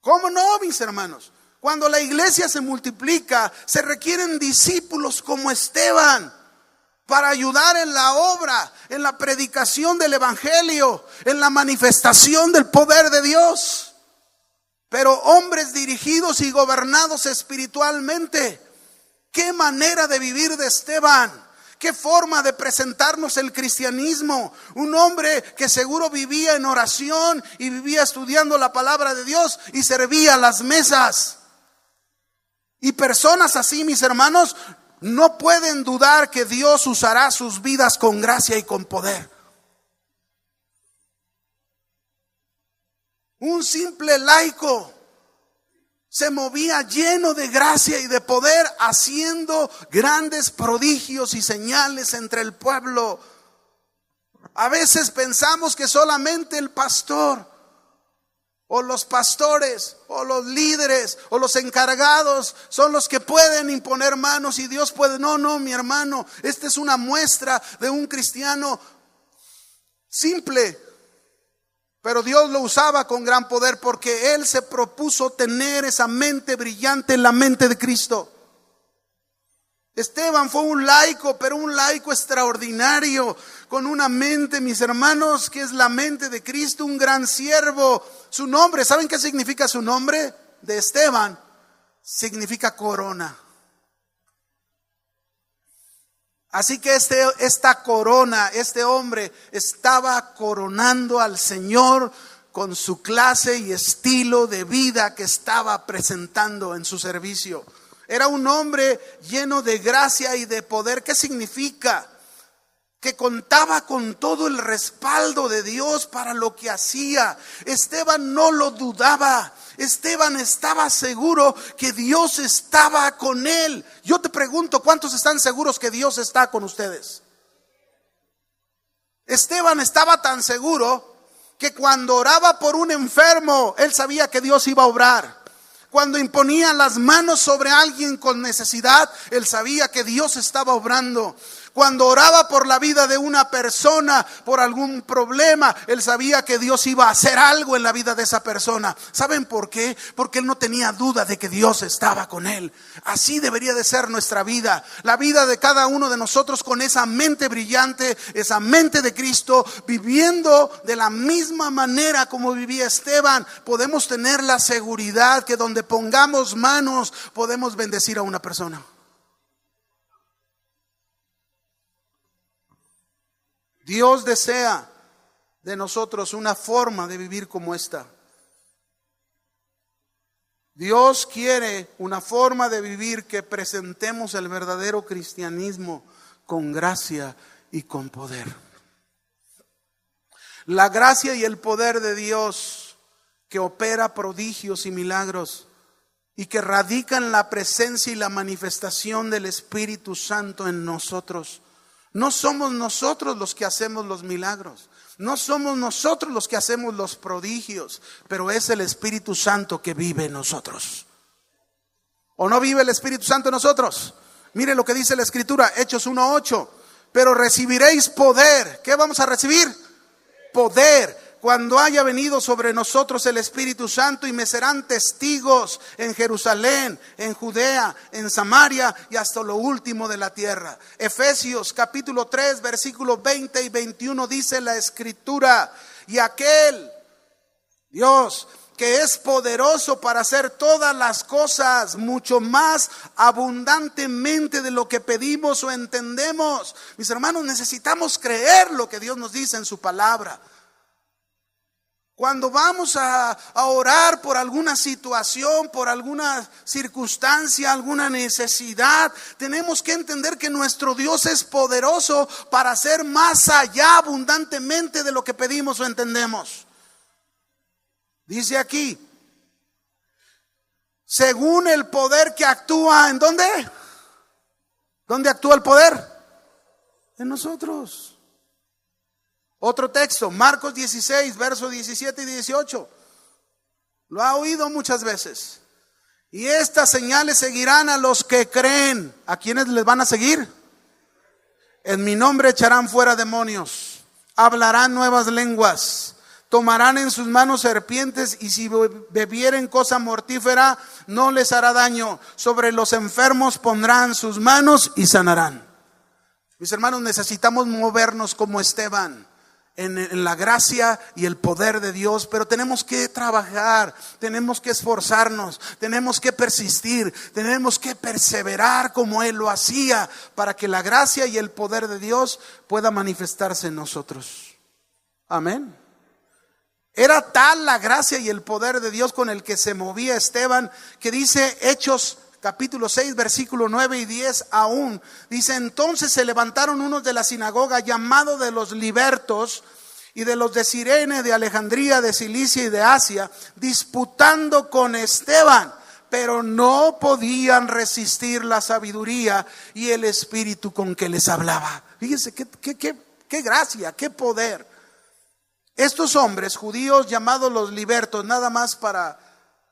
¿Cómo no, mis hermanos? Cuando la iglesia se multiplica, se requieren discípulos como Esteban para ayudar en la obra, en la predicación del evangelio, en la manifestación del poder de Dios. Pero hombres dirigidos y gobernados espiritualmente. Qué manera de vivir de Esteban, qué forma de presentarnos el cristianismo. Un hombre que seguro vivía en oración y vivía estudiando la palabra de Dios y servía a las mesas. Y personas así, mis hermanos, no pueden dudar que Dios usará sus vidas con gracia y con poder. Un simple laico se movía lleno de gracia y de poder, haciendo grandes prodigios y señales entre el pueblo. A veces pensamos que solamente el pastor o los pastores o los líderes o los encargados son los que pueden imponer manos y Dios puede. No, mi hermano, esta es una muestra de un cristiano simple, pero Dios lo usaba con gran poder porque Él se propuso tener esa mente brillante en la mente de Cristo. Esteban fue un laico, pero un laico extraordinario, con una mente, mis hermanos, que es la mente de Cristo, un gran siervo. Su nombre, ¿saben qué significa su nombre? De Esteban, significa corona. Así que esta corona, este hombre estaba coronando al Señor con su clase y estilo de vida que estaba presentando en su servicio. Era un hombre lleno de gracia y de poder. ¿Qué significa? Que contaba con todo el respaldo de Dios para lo que hacía. Esteban no lo dudaba. Esteban estaba seguro que Dios estaba con él. Yo te pregunto, ¿cuántos están seguros que Dios está con ustedes? Esteban estaba tan seguro que cuando oraba por un enfermo, él sabía que Dios iba a obrar. Cuando imponía las manos sobre alguien con necesidad, él sabía que Dios estaba obrando. Cuando oraba por la vida de una persona, por algún problema, él sabía que Dios iba a hacer algo en la vida de esa persona. ¿Saben por qué? Porque él no tenía duda de que Dios estaba con él. Así debería de ser nuestra vida. La vida de cada uno de nosotros con esa mente brillante, esa mente de Cristo, viviendo de la misma manera como vivía Esteban. Podemos tener la seguridad que donde pongamos manos podemos bendecir a una persona. Dios desea de nosotros una forma de vivir como esta. Dios quiere una forma de vivir que presentemos el verdadero cristianismo con gracia y con poder. La gracia y el poder de Dios que opera prodigios y milagros y que radica en la presencia y la manifestación del Espíritu Santo en nosotros. No somos nosotros los que hacemos los milagros, no somos nosotros los que hacemos los prodigios, pero es el Espíritu Santo que vive en nosotros. ¿O no vive el Espíritu Santo en nosotros? Mire lo que dice la Escritura, Hechos 1:8. pero recibiréis poder. ¿Qué vamos a recibir? Poder. Cuando haya venido sobre nosotros el Espíritu Santo, y me serán testigos en Jerusalén, en Judea, en Samaria y hasta lo último de la tierra. Efesios capítulo 3, versículos 20 y 21 dice la Escritura: y aquel Dios que es poderoso para hacer todas las cosas mucho más abundantemente de lo que pedimos o entendemos. Mis hermanos, necesitamos creer lo que Dios nos dice en su palabra. Cuando vamos a orar por alguna situación, por alguna circunstancia, alguna necesidad, tenemos que entender que nuestro Dios es poderoso para hacer más allá abundantemente de lo que pedimos o entendemos. Dice aquí, según el poder que actúa, ¿en dónde? ¿Dónde actúa el poder? En nosotros. Otro texto, Marcos 16, versos 17 y 18. Lo ha oído muchas veces. Y estas señales seguirán a los que creen. ¿A quiénes les van a seguir? En mi nombre echarán fuera demonios, hablarán nuevas lenguas, tomarán en sus manos serpientes, y si bebieren cosa mortífera no les hará daño. Sobre los enfermos pondrán sus manos y sanarán. Mis hermanos, necesitamos movernos como Esteban en la gracia y el poder de Dios, pero tenemos que trabajar, tenemos que esforzarnos, tenemos que persistir, tenemos que perseverar como Él lo hacía, para que la gracia y el poder de Dios pueda manifestarse en nosotros. Amén. Era tal la gracia y el poder de Dios con el que se movía Esteban, que dice Hechos capítulo 6, versículo 9 y 10 aún. Dice: entonces se levantaron unos de la sinagoga, llamados de los libertos, y de los de Cirene, de Alejandría, de Cilicia y de Asia, disputando con Esteban, pero no podían resistir la sabiduría y el espíritu con que les hablaba. Fíjense qué gracia, qué poder. Estos hombres judíos llamados los libertos, nada más para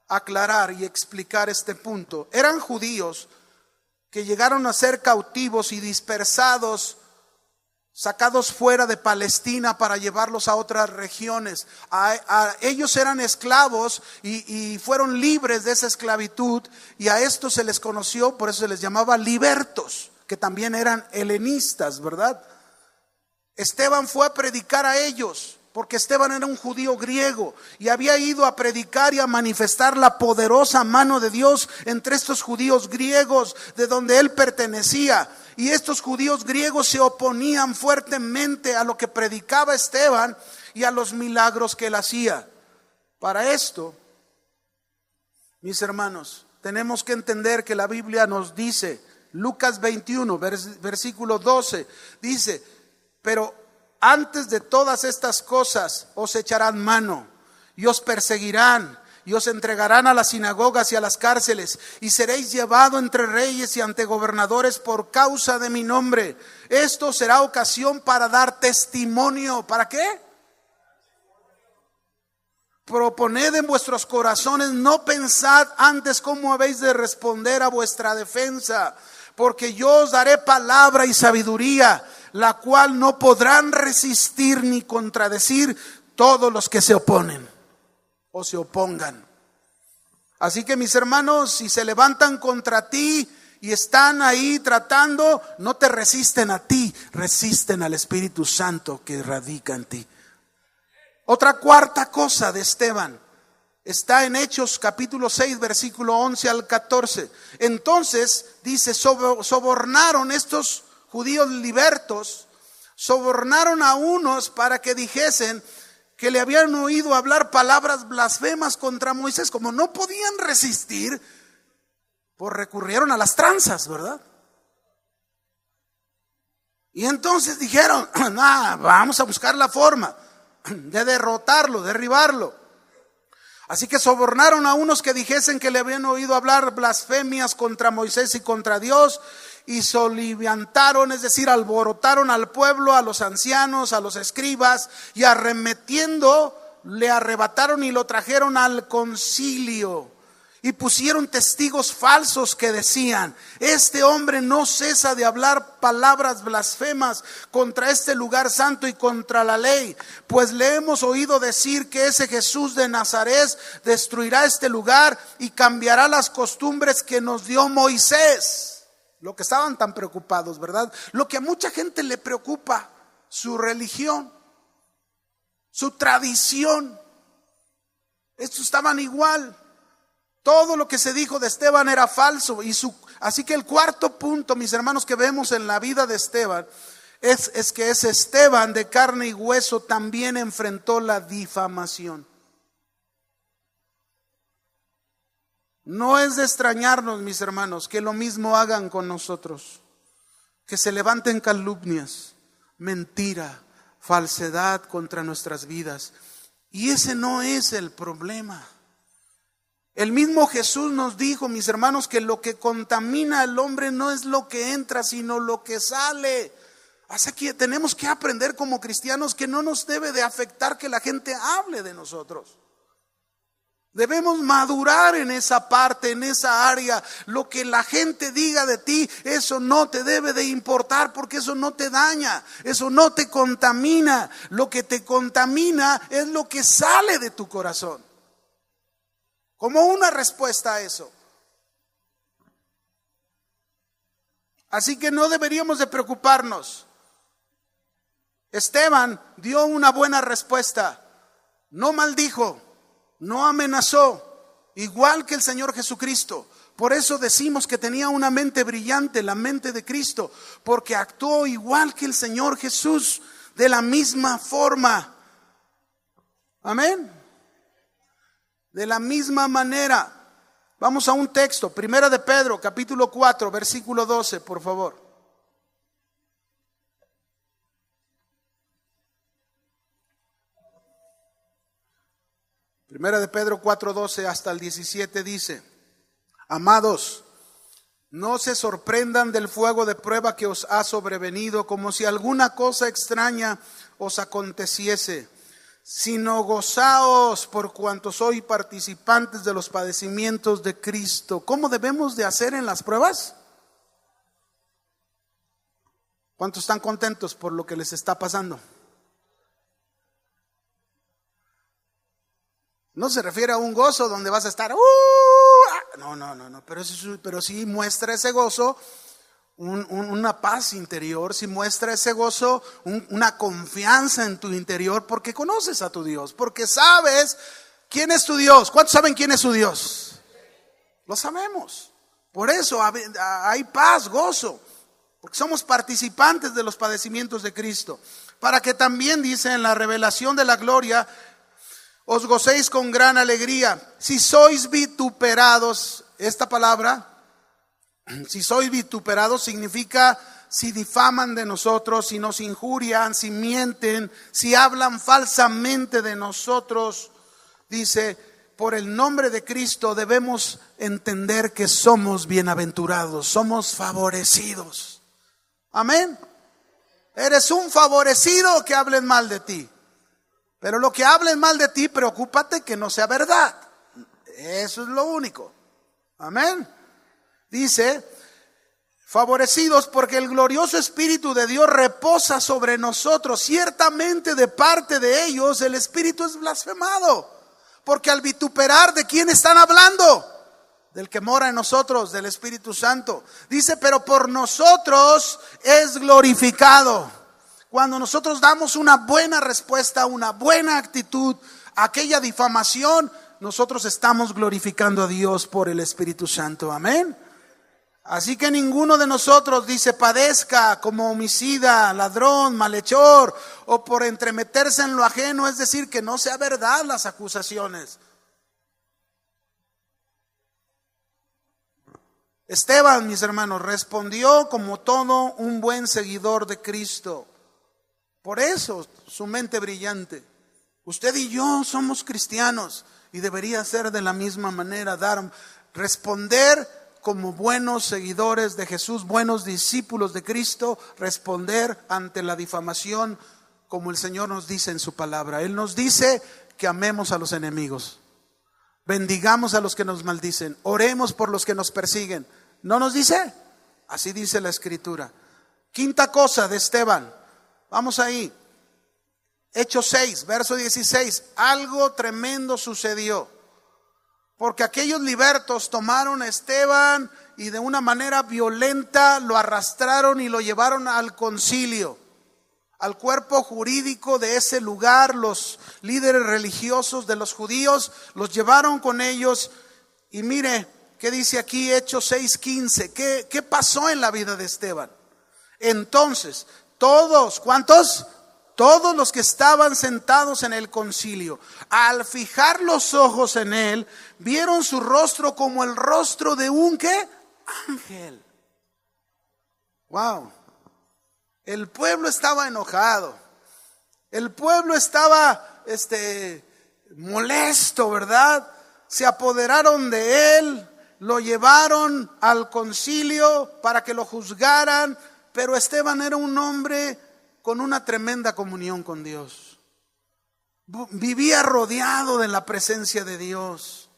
aclarar y explicar este punto, eran judíos que llegaron a ser cautivos y dispersados, sacados fuera de Palestina para llevarlos a otras regiones. Ellos eran esclavos y fueron libres de esa esclavitud, y a estos se les conoció, por eso se les llamaba libertos, que también eran helenistas, ¿verdad? Esteban fue a predicar a ellos, porque Esteban era un judío griego y había ido a predicar y a manifestar la poderosa mano de Dios entre estos judíos griegos de donde él pertenecía. Y estos judíos griegos se oponían fuertemente a lo que predicaba Esteban y a los milagros que él hacía. Para esto, mis hermanos, tenemos que entender que la Biblia nos dice, Lucas 21, versículo 12, dice: pero antes de todas estas cosas os echarán mano y os perseguirán y os entregarán a las sinagogas y a las cárceles, y seréis llevados entre reyes y ante gobernadores por causa de mi nombre. Esto será ocasión para dar testimonio. ¿Para qué? Proponed en vuestros corazones, no pensad antes cómo habéis de responder a vuestra defensa, porque yo os daré palabra y sabiduría, la cual no podrán resistir ni contradecir todos los que se oponen o se opongan. Así que, mis hermanos, si se levantan contra ti y están ahí tratando, no te resisten a ti, resisten al Espíritu Santo que radica en ti. Otra cuarta cosa de Esteban está en Hechos capítulo 6, versículo 11 al 14. Entonces dice: sobornaron estos judíos libertos, sobornaron a unos para que dijesen que le habían oído hablar palabras blasfemas contra Moisés. Como no podían resistir, pues recurrieron a las tranzas, ¿verdad? Y entonces dijeron: vamos a buscar la forma de derrotarlo, derribarlo. Así que sobornaron a unos que dijesen que le habían oído hablar blasfemias contra Moisés y contra Dios, y soliviantaron, es decir, alborotaron al pueblo, a los ancianos, a los escribas, y arremetiendo le arrebataron y lo trajeron al concilio. Y pusieron testigos falsos que decían: este hombre no cesa de hablar palabras blasfemas contra este lugar santo y contra la ley. Pues le hemos oído decir que ese Jesús de Nazaret destruirá este lugar y cambiará las costumbres que nos dio Moisés. Lo que estaban tan preocupados, ¿verdad? Lo que a mucha gente le preocupa: su religión, su tradición. Estos estaban igual. Todo lo que se dijo de Esteban era falso. Así que el cuarto punto, mis hermanos, que vemos en la vida de Esteban es que ese Esteban de carne y hueso también enfrentó la difamación. No es de extrañarnos, mis hermanos, que lo mismo hagan con nosotros, que se levanten calumnias, mentira, falsedad contra nuestras vidas. Y ese no es el problema. El mismo Jesús nos dijo, mis hermanos, que lo que contamina al hombre no es lo que entra, sino lo que sale. Así que tenemos que aprender como cristianos que no nos debe de afectar que la gente hable de nosotros. Debemos madurar en esa parte, en esa área. Lo que la gente diga de ti, eso no te debe de importar, porque eso no te daña, eso no te contamina. Lo que te contamina es lo que sale de tu corazón. Como una respuesta a eso. Así que no deberíamos de preocuparnos. Esteban dio una buena respuesta. No maldijo, no amenazó, igual que el Señor Jesucristo. Por eso decimos que tenía una mente brillante, la mente de Cristo, porque actuó igual que el Señor Jesús, de la misma forma. Amén. De la misma manera. Vamos a un texto, Primera de Pedro, capítulo 4, versículo 12, por favor. Primera de Pedro 4:12 hasta el 17 dice: amados, no se sorprendan del fuego de prueba que os ha sobrevenido, como si alguna cosa extraña os aconteciese, sino gozaos por cuanto sois participantes de los padecimientos de Cristo. ¿Cómo debemos de hacer en las pruebas? ¿Cuántos están contentos por lo que les está pasando? No se refiere a un gozo donde vas a estar no, pero sí muestra ese gozo, una paz interior, si muestra ese gozo, una confianza en tu interior, porque conoces a tu Dios, porque sabes quién es tu Dios. ¿Cuántos saben quién es su Dios? Lo sabemos. Por eso hay paz, gozo, porque somos participantes de los padecimientos de Cristo, para que también, dice, en la revelación de la gloria os gocéis con gran alegría. Si sois vituperados, esta palabra, si sois vituperados, significa si difaman de nosotros, si nos injurian, si mienten, si hablan falsamente de nosotros. Dice, por el nombre de Cristo debemos entender que somos bienaventurados, somos favorecidos. Amén. Eres un favorecido que hablen mal de ti. Pero lo que hablen mal de ti, preocúpate que no sea verdad. Eso es lo único. Amén. Dice, favorecidos porque el glorioso Espíritu de Dios reposa sobre nosotros. Ciertamente de parte de ellos el Espíritu es blasfemado. Porque al vituperar, ¿de quién están hablando? Del que mora en nosotros, del Espíritu Santo. Dice, pero por nosotros es glorificado. Cuando nosotros damos una buena respuesta, una buena actitud a aquella difamación, nosotros estamos glorificando a Dios por el Espíritu Santo. Amén. Así que ninguno de nosotros, dice, padezca como homicida, ladrón, malhechor, o por entremeterse en lo ajeno, es decir, que no sea verdad las acusaciones. Esteban, mis hermanos, respondió como todo un buen seguidor de Cristo. Por eso su mente brillante. Usted y yo somos cristianos y debería ser de la misma manera, responder como buenos seguidores de Jesús, buenos discípulos de Cristo, responder ante la difamación como el Señor nos dice en su palabra. Él nos dice que amemos a los enemigos. bendigamos a los que nos maldicen, oremos por los que nos persiguen. ¿No nos dice? Así dice la Escritura. Quinta cosa de Esteban, vamos ahí. Hechos 6, verso 16. Algo tremendo sucedió, porque aquellos libertos tomaron a Esteban y de una manera violenta lo arrastraron y lo llevaron al concilio, al cuerpo jurídico de ese lugar. Los líderes religiosos de los judíos los llevaron con ellos. Y mire qué dice aquí Hechos 6:15. ¿Qué pasó en la vida de Esteban? Entonces todos, ¿cuántos? Todos los que estaban sentados en el concilio, al fijar los ojos en él, vieron su rostro como el rostro de un ¿qué? Ángel. Wow. El pueblo estaba enojado. El pueblo estaba molesto, ¿verdad? Se apoderaron de él, lo llevaron al concilio para que lo juzgaran, pero Esteban era un hombre con una tremenda comunión con Dios. Vivía rodeado de la presencia de Dios.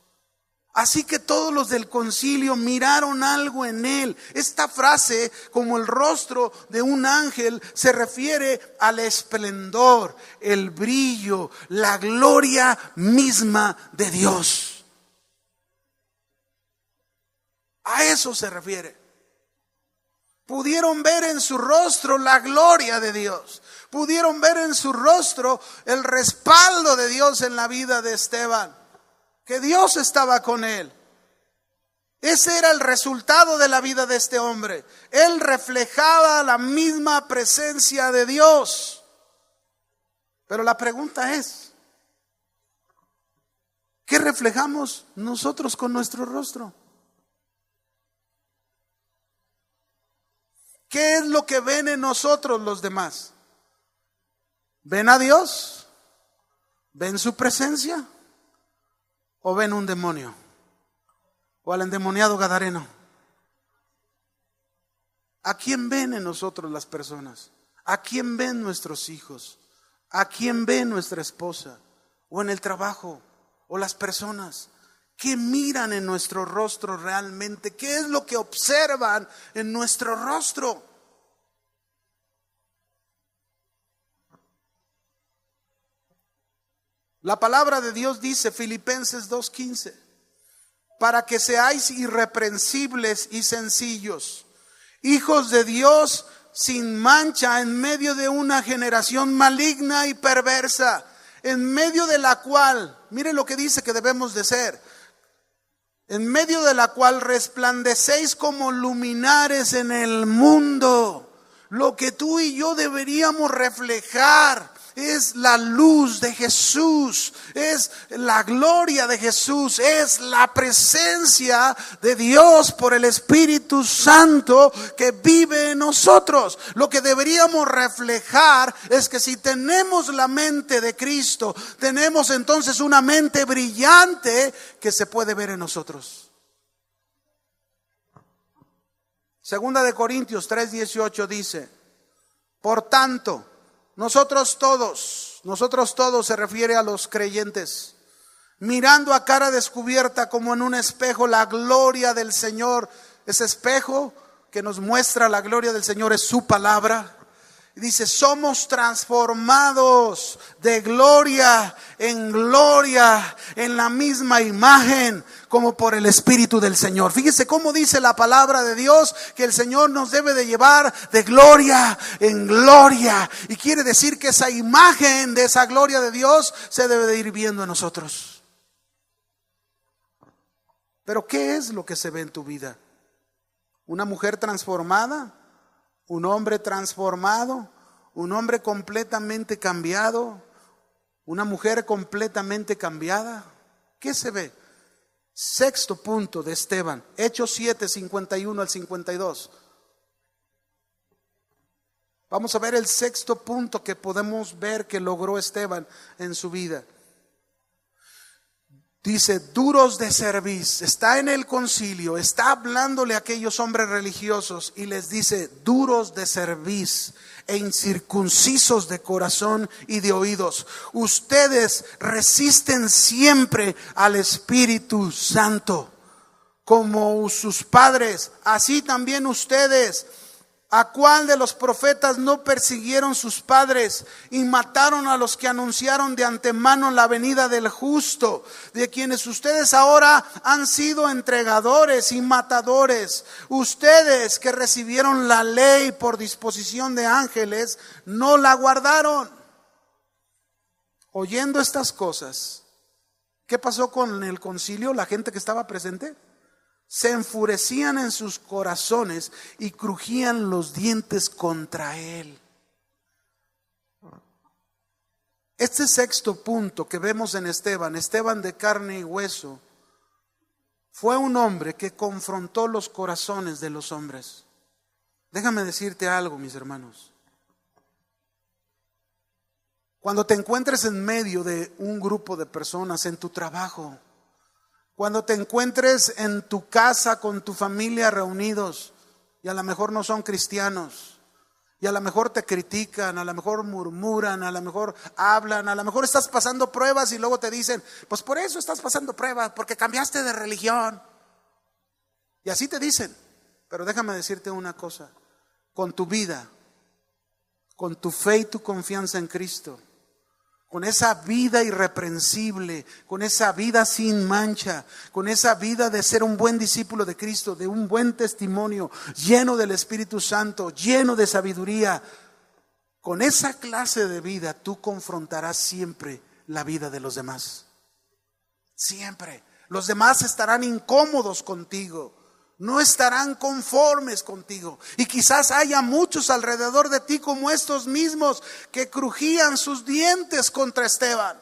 Así que todos los del concilio miraron algo en él. Esta frase, como el rostro de un ángel, se refiere al esplendor, el brillo, la gloria misma de Dios. A eso se refiere. Pudieron ver en su rostro la gloria de Dios. Pudieron ver en su rostro el respaldo de Dios en la vida de Esteban. Que Dios estaba con él. Ese era el resultado de la vida de este hombre. Él reflejaba la misma presencia de Dios. Pero la pregunta es, ¿qué reflejamos nosotros con nuestro rostro? ¿Qué es lo que ven en nosotros los demás? ¿Ven a Dios? ¿Ven su presencia? ¿O ven un demonio? ¿O al endemoniado gadareno? ¿A quién ven en nosotros las personas? ¿A quién ven nuestros hijos? ¿A quién ve nuestra esposa? ¿O en el trabajo? ¿O las personas? ¿Qué miran en nuestro rostro realmente? ¿Qué es lo que observan en nuestro rostro? La palabra de Dios dice, Filipenses 2:15, para que seáis irreprensibles y sencillos, hijos de Dios sin mancha en medio de una generación maligna y perversa, en medio de la cual, mire lo que dice que debemos de ser, en medio de la cual resplandecéis como luminares en el mundo. Lo que tú y yo deberíamos reflejar es la luz de Jesús, es la gloria de Jesús, es la presencia de Dios por el Espíritu Santo que vive en nosotros. Lo que deberíamos reflejar es que si tenemos la mente de Cristo, tenemos entonces una mente brillante que se puede ver en nosotros. Segunda de Corintios 3:18 dice, por tanto, nosotros todos se refiere a los creyentes, mirando a cara descubierta como en un espejo la gloria del Señor. Ese espejo que nos muestra la gloria del Señor es su palabra. Dice, somos transformados de gloria en la misma imagen como por el Espíritu del Señor. Fíjese cómo dice la palabra de Dios que el Señor nos debe de llevar de gloria en gloria. Y quiere decir que esa imagen de esa gloria de Dios se debe de ir viendo en nosotros. Pero ¿qué es lo que se ve en tu vida? ¿Una mujer transformada? ¿Un hombre transformado? ¿Un hombre completamente cambiado? ¿Una mujer completamente cambiada? ¿Qué se ve? Sexto punto de Esteban, Hechos 7, 51 al 52. Vamos a ver el sexto punto que podemos ver que logró Esteban en su vida. Dice, duros de cerviz. Está en el concilio, está hablándole a aquellos hombres religiosos y les dice, duros de cerviz e incircuncisos de corazón y de oídos. Ustedes resisten siempre al Espíritu Santo, como sus padres, así también ustedes. ¿A cuál de los profetas no persiguieron sus padres y mataron a los que anunciaron de antemano la venida del justo, de quienes ustedes ahora han sido entregadores y matadores? Ustedes que recibieron la ley por disposición de ángeles, no la guardaron. Oyendo estas cosas, ¿qué pasó con el concilio? La gente que estaba presente se enfurecían en sus corazones y crujían los dientes contra él. Este sexto punto que vemos en Esteban de carne y hueso, fue un hombre que confrontó los corazones de los hombres. Déjame decirte algo, mis hermanos. Cuando te encuentres en medio de un grupo de personas en tu trabajo, cuando te encuentres en tu casa con tu familia reunidos y a lo mejor no son cristianos y a lo mejor te critican, a lo mejor murmuran, a lo mejor hablan, a lo mejor estás pasando pruebas y luego te dicen, pues por eso estás pasando pruebas, porque cambiaste de religión. Y así te dicen. Pero déjame decirte una cosa, con tu vida, con tu fe y tu confianza en Cristo, con esa vida irreprensible, con esa vida sin mancha, con esa vida de ser un buen discípulo de Cristo, de un buen testimonio, lleno del Espíritu Santo, lleno de sabiduría, con esa clase de vida tú confrontarás siempre la vida de los demás. Siempre. Los demás estarán incómodos contigo, no estarán conformes contigo. Y quizás haya muchos alrededor de ti como estos mismos que crujían sus dientes contra Esteban.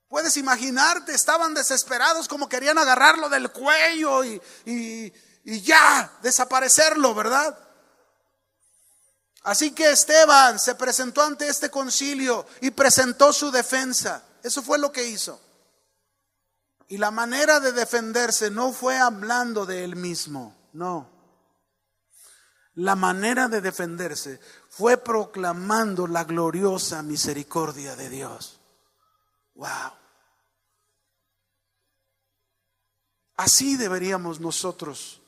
Puedes imaginarte, estaban desesperados, como querían agarrarlo del cuello y ya desaparecerlo, ¿verdad? Así que Esteban se presentó ante este concilio y presentó su defensa. Eso fue lo que hizo. Y la manera de defenderse no fue hablando de él mismo, no. La manera de defenderse fue proclamando la gloriosa misericordia de Dios. Wow. Así deberíamos nosotros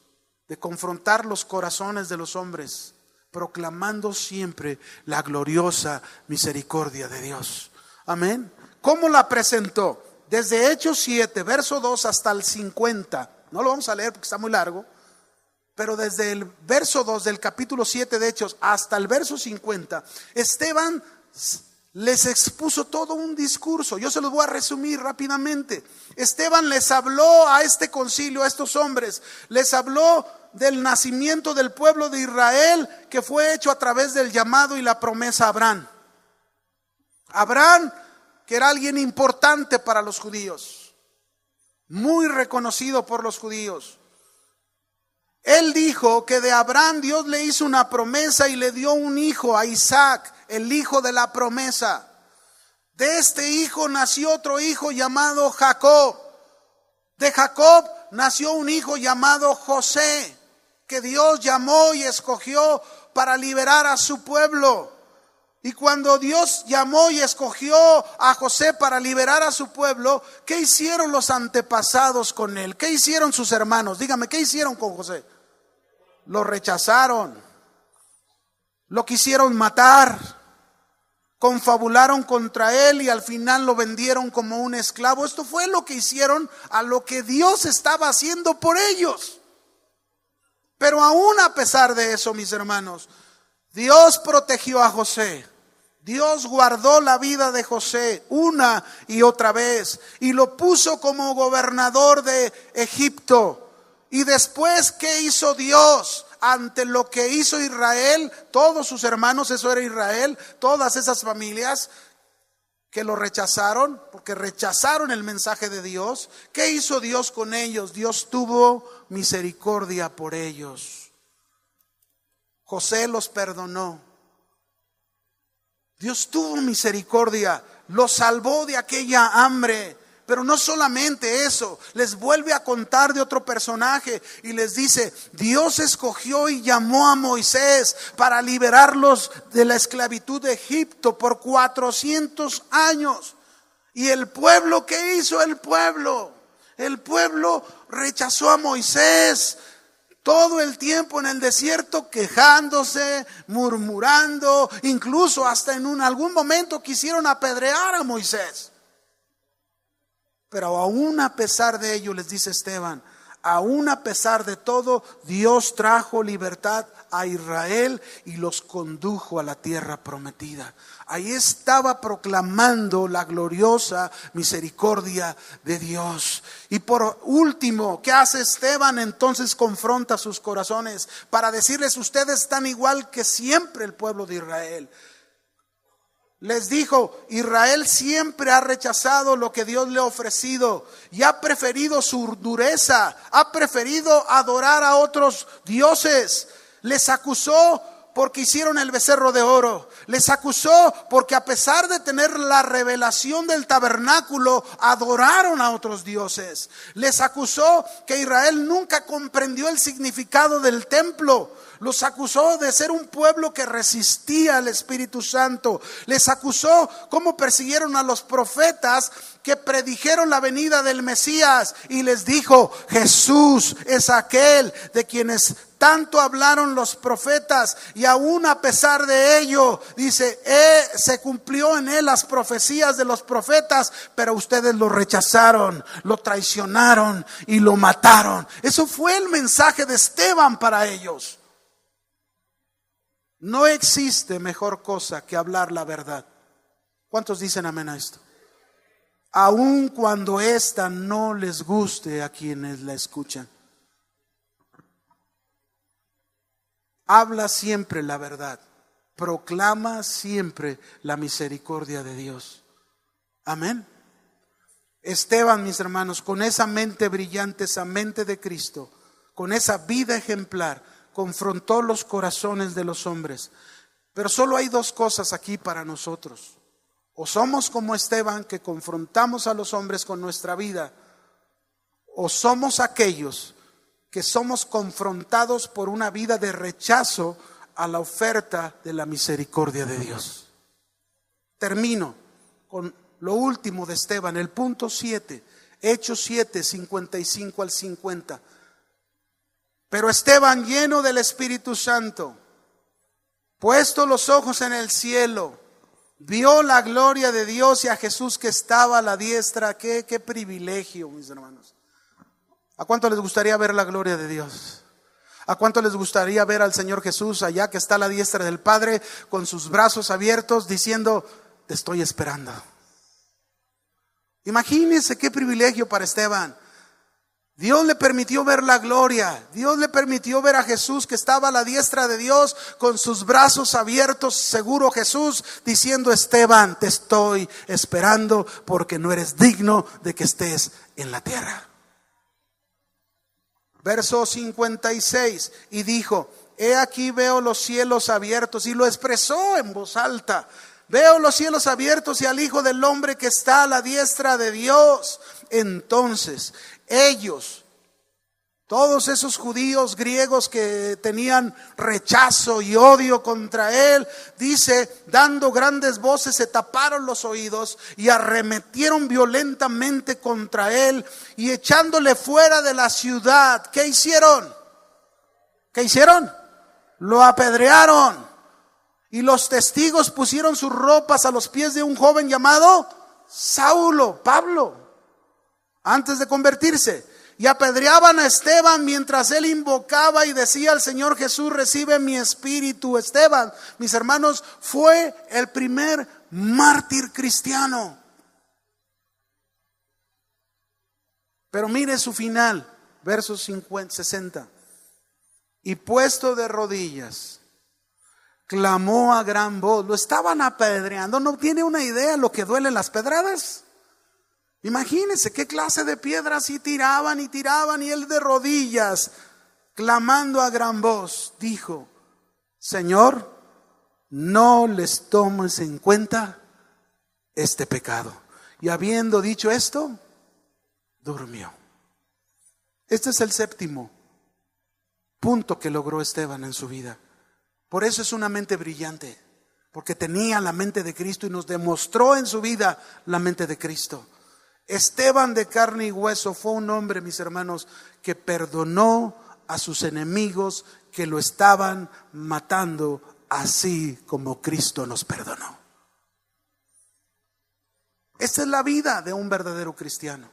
de confrontar los corazones de los hombres, proclamando siempre la gloriosa misericordia de Dios. Amén. ¿Cómo la presentó? Desde Hechos 7, verso 2 hasta el 50, no lo vamos a leer porque está muy largo, pero desde el verso 2 del capítulo 7 de Hechos hasta el verso 50, Esteban les expuso todo un discurso. Yo se los voy a resumir rápidamente. Esteban les habló a este concilio, a estos hombres, les habló del nacimiento del pueblo de Israel que fue hecho a través del llamado y la promesa a Abraham. Abraham, que era alguien importante para los judíos, muy reconocido por los judíos. Él dijo que de Abraham Dios le hizo una promesa y le dio un hijo, a Isaac, el hijo de la promesa. De este hijo nació otro hijo llamado Jacob. De Jacob nació un hijo llamado José, que Dios llamó y escogió para liberar a su pueblo. Y cuando Dios llamó y escogió a José para liberar a su pueblo, ¿qué hicieron los antepasados con él? ¿Qué hicieron sus hermanos? Dígame, ¿qué hicieron con José? Lo rechazaron, lo quisieron matar, confabularon contra él y al final lo vendieron como un esclavo. Esto fue lo que hicieron a lo que Dios estaba haciendo por ellos. Pero aún a pesar de eso, mis hermanos, Dios protegió a José. Dios guardó la vida de José una y otra vez y lo puso como gobernador de Egipto. Y después, ¿qué hizo Dios ante lo que hizo Israel? Todos sus hermanos, eso era Israel, todas esas familias que lo rechazaron, porque rechazaron el mensaje de Dios. ¿Qué hizo Dios con ellos? Dios tuvo misericordia por ellos. José los perdonó. Dios tuvo misericordia, los salvó de aquella hambre, Pero no solamente eso, les vuelve a contar de otro personaje y les dice: Dios escogió y llamó a Moisés para liberarlos de la esclavitud de Egipto por 400 años. Y el pueblo, ¿qué hizo el pueblo? El pueblo rechazó a Moisés todo el tiempo en el desierto, quejándose, murmurando, incluso hasta en algún momento quisieron apedrear a Moisés. Pero aún a pesar de ello, les dice Esteban, aún a pesar de todo, Dios trajo libertad a Israel y los condujo a la tierra prometida. Ahí estaba proclamando la gloriosa misericordia de Dios. Y por último, ¿qué hace Esteban? Entonces confronta sus corazones para decirles: ustedes están igual que siempre el pueblo de Israel. Les dijo: Israel siempre ha rechazado lo que Dios le ha ofrecido y ha preferido su dureza, ha preferido adorar a otros dioses. Les acusó porque hicieron el becerro de oro. Les acusó porque, a pesar de tener la revelación del tabernáculo, adoraron a otros dioses. Les acusó que Israel nunca comprendió el significado del templo. Los acusó de ser un pueblo que resistía al Espíritu Santo. Les acusó cómo persiguieron a los profetas que predijeron la venida del Mesías. Y les dijo: Jesús es aquel de quienes tanto hablaron los profetas. Y aún a pesar de ello, dice, se cumplió en él las profecías de los profetas, pero ustedes lo rechazaron, lo traicionaron y lo mataron. Eso fue el mensaje de Esteban para ellos. No existe mejor cosa que hablar la verdad. ¿Cuántos dicen amén a esto? Aun cuando ésta no les guste a quienes la escuchan. Habla siempre la verdad. Proclama siempre la misericordia de Dios. Amén. Esteban, mis hermanos, con esa mente brillante, esa mente de Cristo, con esa vida ejemplar, confrontó los corazones de los hombres. Pero solo hay dos cosas aquí para nosotros: o somos como Esteban, que confrontamos a los hombres con nuestra vida, o somos aquellos que somos confrontados por una vida de rechazo a la oferta de la misericordia de Dios. Termino con lo último de Esteban, el punto 7, Hechos 7, 55 al 50. Pero Esteban, lleno del Espíritu Santo, puesto los ojos en el cielo, vio la gloria de Dios y a Jesús que estaba a la diestra. Qué privilegio, mis hermanos. ¿A cuánto les gustaría ver la gloria de Dios? ¿A cuánto les gustaría ver al Señor Jesús allá que está a la diestra del Padre, con sus brazos abiertos, diciendo: te estoy esperando? Imagínense qué privilegio para Esteban. Dios le permitió ver la gloria. Dios le permitió ver a Jesús que estaba a la diestra de Dios con sus brazos abiertos. Seguro Jesús diciendo: Esteban, te estoy esperando porque no eres digno de que estés en la tierra. Verso 56, y dijo: he aquí veo los cielos abiertos, y lo expresó en voz alta: veo los cielos abiertos y al Hijo del Hombre que está a la diestra de Dios. Entonces ellos, todos esos judíos griegos que tenían rechazo y odio contra él, dice, dando grandes voces, se taparon los oídos y arremetieron violentamente contra él, y echándole fuera de la ciudad, ¿qué hicieron? ¿Qué hicieron? Lo apedrearon. Y los testigos pusieron sus ropas a los pies de un joven llamado Saulo, Pablo, antes de convertirse. Y apedreaban a Esteban mientras él invocaba y decía al Señor Jesús: recibe mi espíritu. Esteban, mis hermanos, fue el primer mártir cristiano. Pero mire su final, versos 60. Y puesto de rodillas, clamó a gran voz. Lo estaban apedreando. ¿No tiene una idea lo que duelen las pedradas? Imagínense qué clase de piedras, y tiraban y él de rodillas, clamando a gran voz, dijo: Señor, no les tomes en cuenta este pecado. Y habiendo dicho esto, durmió. Este es el séptimo punto que logró Esteban en su vida. Por eso es una mente brillante, porque tenía la mente de Cristo y nos demostró en su vida la mente de Cristo. Esteban, de carne y hueso, fue un hombre, mis hermanos, que perdonó a sus enemigos que lo estaban matando, así como Cristo nos perdonó. Esta es la vida de un verdadero cristiano.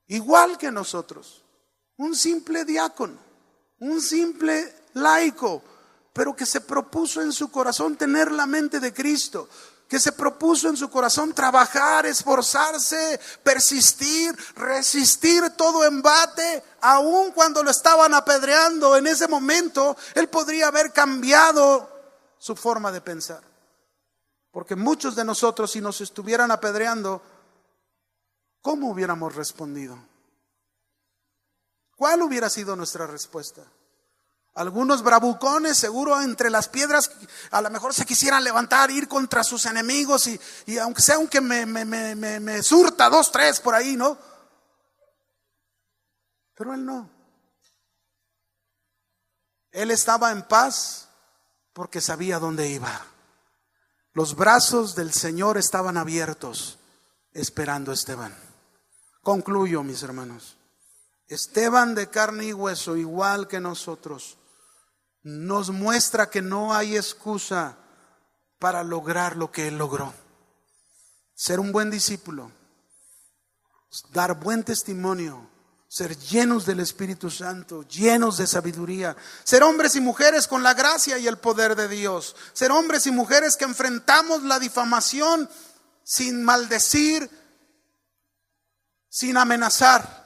Igual que nosotros, un simple diácono, un simple laico, pero que se propuso en su corazón tener la mente de Cristo, que se propuso en su corazón trabajar, esforzarse, persistir, resistir todo embate, aun cuando lo estaban apedreando. En ese momento él podría haber cambiado su forma de pensar, porque muchos de nosotros, si nos estuvieran apedreando, ¿cómo hubiéramos respondido? ¿Cuál hubiera sido nuestra respuesta? Algunos bravucones seguro entre las piedras a lo mejor se quisieran levantar, ir contra sus enemigos y aunque me surta 2, 3 por ahí, ¿no? Pero él no. Él estaba en paz porque sabía dónde iba. Los brazos del Señor estaban abiertos esperando a Esteban. Concluyo, mis hermanos. Esteban, de carne y hueso, igual que nosotros, nos muestra que no hay excusa para lograr lo que él logró. Ser un buen discípulo, dar buen testimonio, ser llenos del Espíritu Santo, llenos de sabiduría, ser hombres y mujeres con la gracia y el poder de Dios, ser hombres y mujeres que enfrentamos la difamación sin maldecir, sin amenazar.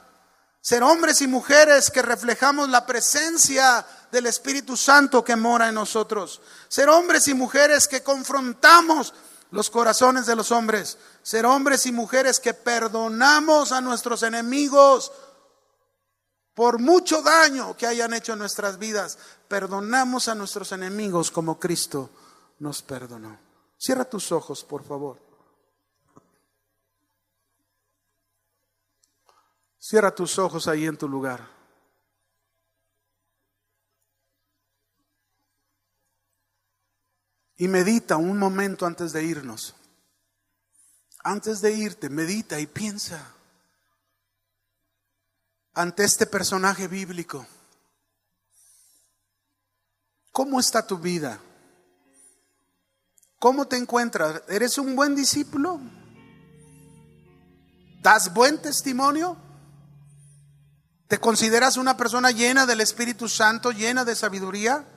Ser hombres y mujeres que reflejamos la presencia del Espíritu Santo que mora en nosotros. Ser hombres y mujeres que confrontamos los corazones de los hombres. Ser hombres y mujeres que perdonamos a nuestros enemigos por mucho daño que hayan hecho en nuestras vidas. Perdonamos a nuestros enemigos como Cristo nos perdonó. Cierra tus ojos, por favor. Cierra tus ojos ahí en tu lugar. Y medita un momento antes de irnos. Antes de irte, medita y piensa ante este personaje bíblico. ¿Cómo está tu vida? ¿Cómo te encuentras? ¿Eres un buen discípulo? ¿Das buen testimonio? ¿Te consideras una persona llena del Espíritu Santo, llena de sabiduría?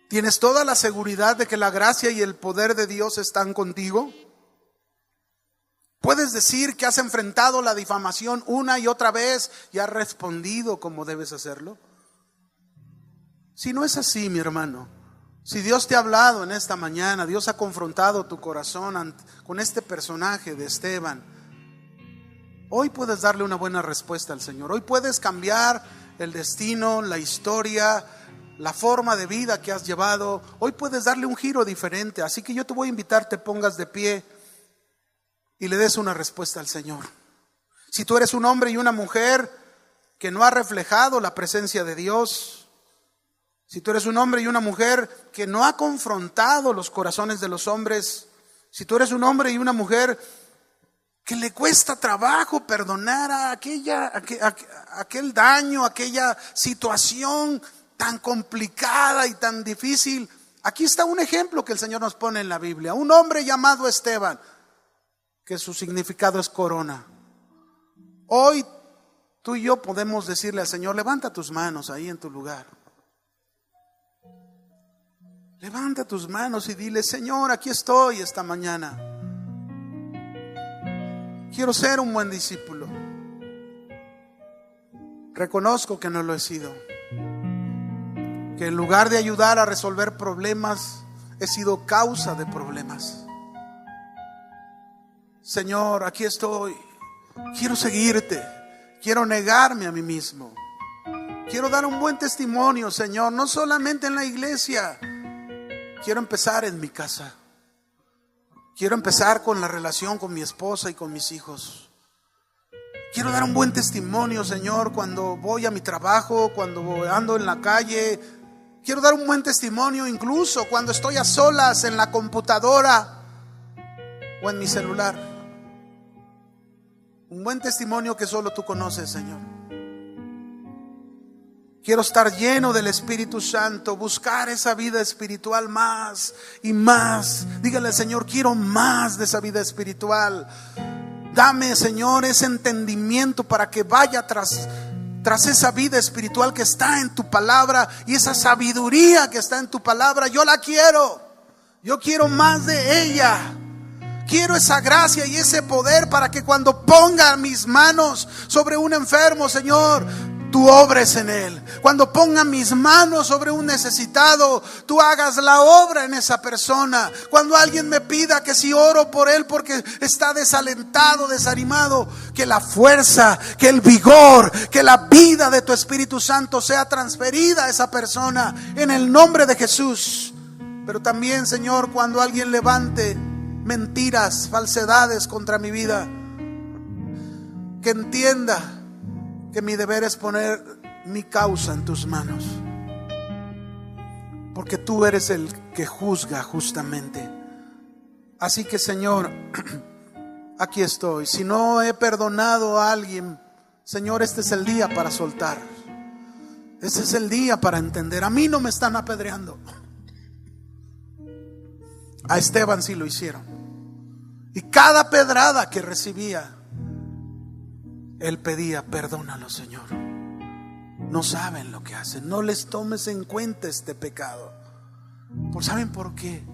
¿Tienes toda la seguridad de que la gracia y el poder de Dios están contigo? ¿Puedes decir que has enfrentado la difamación una y otra vez y has respondido como debes hacerlo? Si no es así, mi hermano, si Dios te ha hablado en esta mañana, Dios ha confrontado tu corazón con este personaje de Esteban, hoy puedes darle una buena respuesta al Señor. Hoy puedes cambiar el destino, la historia, la forma de vida que has llevado. Hoy puedes darle un giro diferente. Así que yo te voy a invitar, te pongas de pie y le des una respuesta al Señor. Si tú eres un hombre y una mujer que no ha reflejado la presencia de Dios, si tú eres un hombre y una mujer que no ha confrontado los corazones de los hombres, si tú eres un hombre y una mujer que le cuesta trabajo perdonar a aquel daño, aquella situación tan complicada y tan difícil, aquí está un ejemplo que el Señor nos pone en la Biblia. Un hombre llamado Esteban, que su significado es corona. Hoy tú y yo podemos decirle al Señor: levanta tus manos ahí en tu lugar. Levanta tus manos y dile: Señor, aquí estoy esta mañana. Quiero ser un buen discípulo. Reconozco que no lo he sido, que en lugar de ayudar a resolver problemas, he sido causa de problemas. Señor, aquí estoy. Quiero seguirte. Quiero negarme a mí mismo. Quiero dar un buen testimonio, Señor, no solamente en la iglesia. Quiero empezar en mi casa. Quiero empezar con la relación con mi esposa y con mis hijos. Quiero dar un buen testimonio, Señor, cuando voy a mi trabajo, cuando ando en la calle. Quiero dar un buen testimonio incluso cuando estoy a solas en la computadora o en mi celular. Un buen testimonio que solo tú conoces, Señor. Quiero estar lleno del Espíritu Santo, buscar esa vida espiritual más y más. Dígale, Señor, quiero más de esa vida espiritual. Dame, Señor, ese entendimiento para que vaya tras esa vida espiritual que está en tu palabra y esa sabiduría que está en tu palabra. Yo la quiero. Yo quiero más de ella. Quiero esa gracia y ese poder para que cuando ponga mis manos sobre un enfermo, Señor, tú obres en él. Cuando ponga mis manos sobre un necesitado, tú hagas la obra en esa persona. Cuando alguien me pida que si oro por él porque está desalentado, desanimado, que la fuerza, que el vigor, que la vida de tu Espíritu Santo sea transferida a esa persona en el nombre de Jesús. Pero también, Señor, cuando alguien levante mentiras, falsedades contra mi vida, que entienda que mi deber es poner mi causa en tus manos, porque tú eres el que juzga justamente. Así que, Señor, aquí estoy. Si no he perdonado a alguien, Señor, este es el día para soltar. Este es el día para entender. A mí no me están apedreando. A Esteban sí lo hicieron. Y cada pedrada que recibía, él pedía, perdónalo, Señor. No saben lo que hacen. No les tomes en cuenta este pecado. ¿Saben por qué?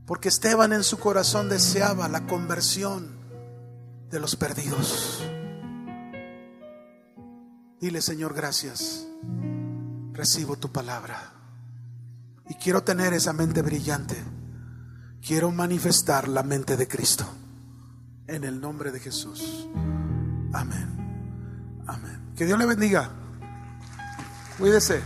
Porque Esteban en su corazón deseaba la conversión de los perdidos. Dile, Señor, gracias. Recibo tu palabra. Y quiero tener esa mente brillante. Quiero manifestar la mente de Cristo. En el nombre de Jesús. Amén. Amén. Que Dios le bendiga. Cuídese.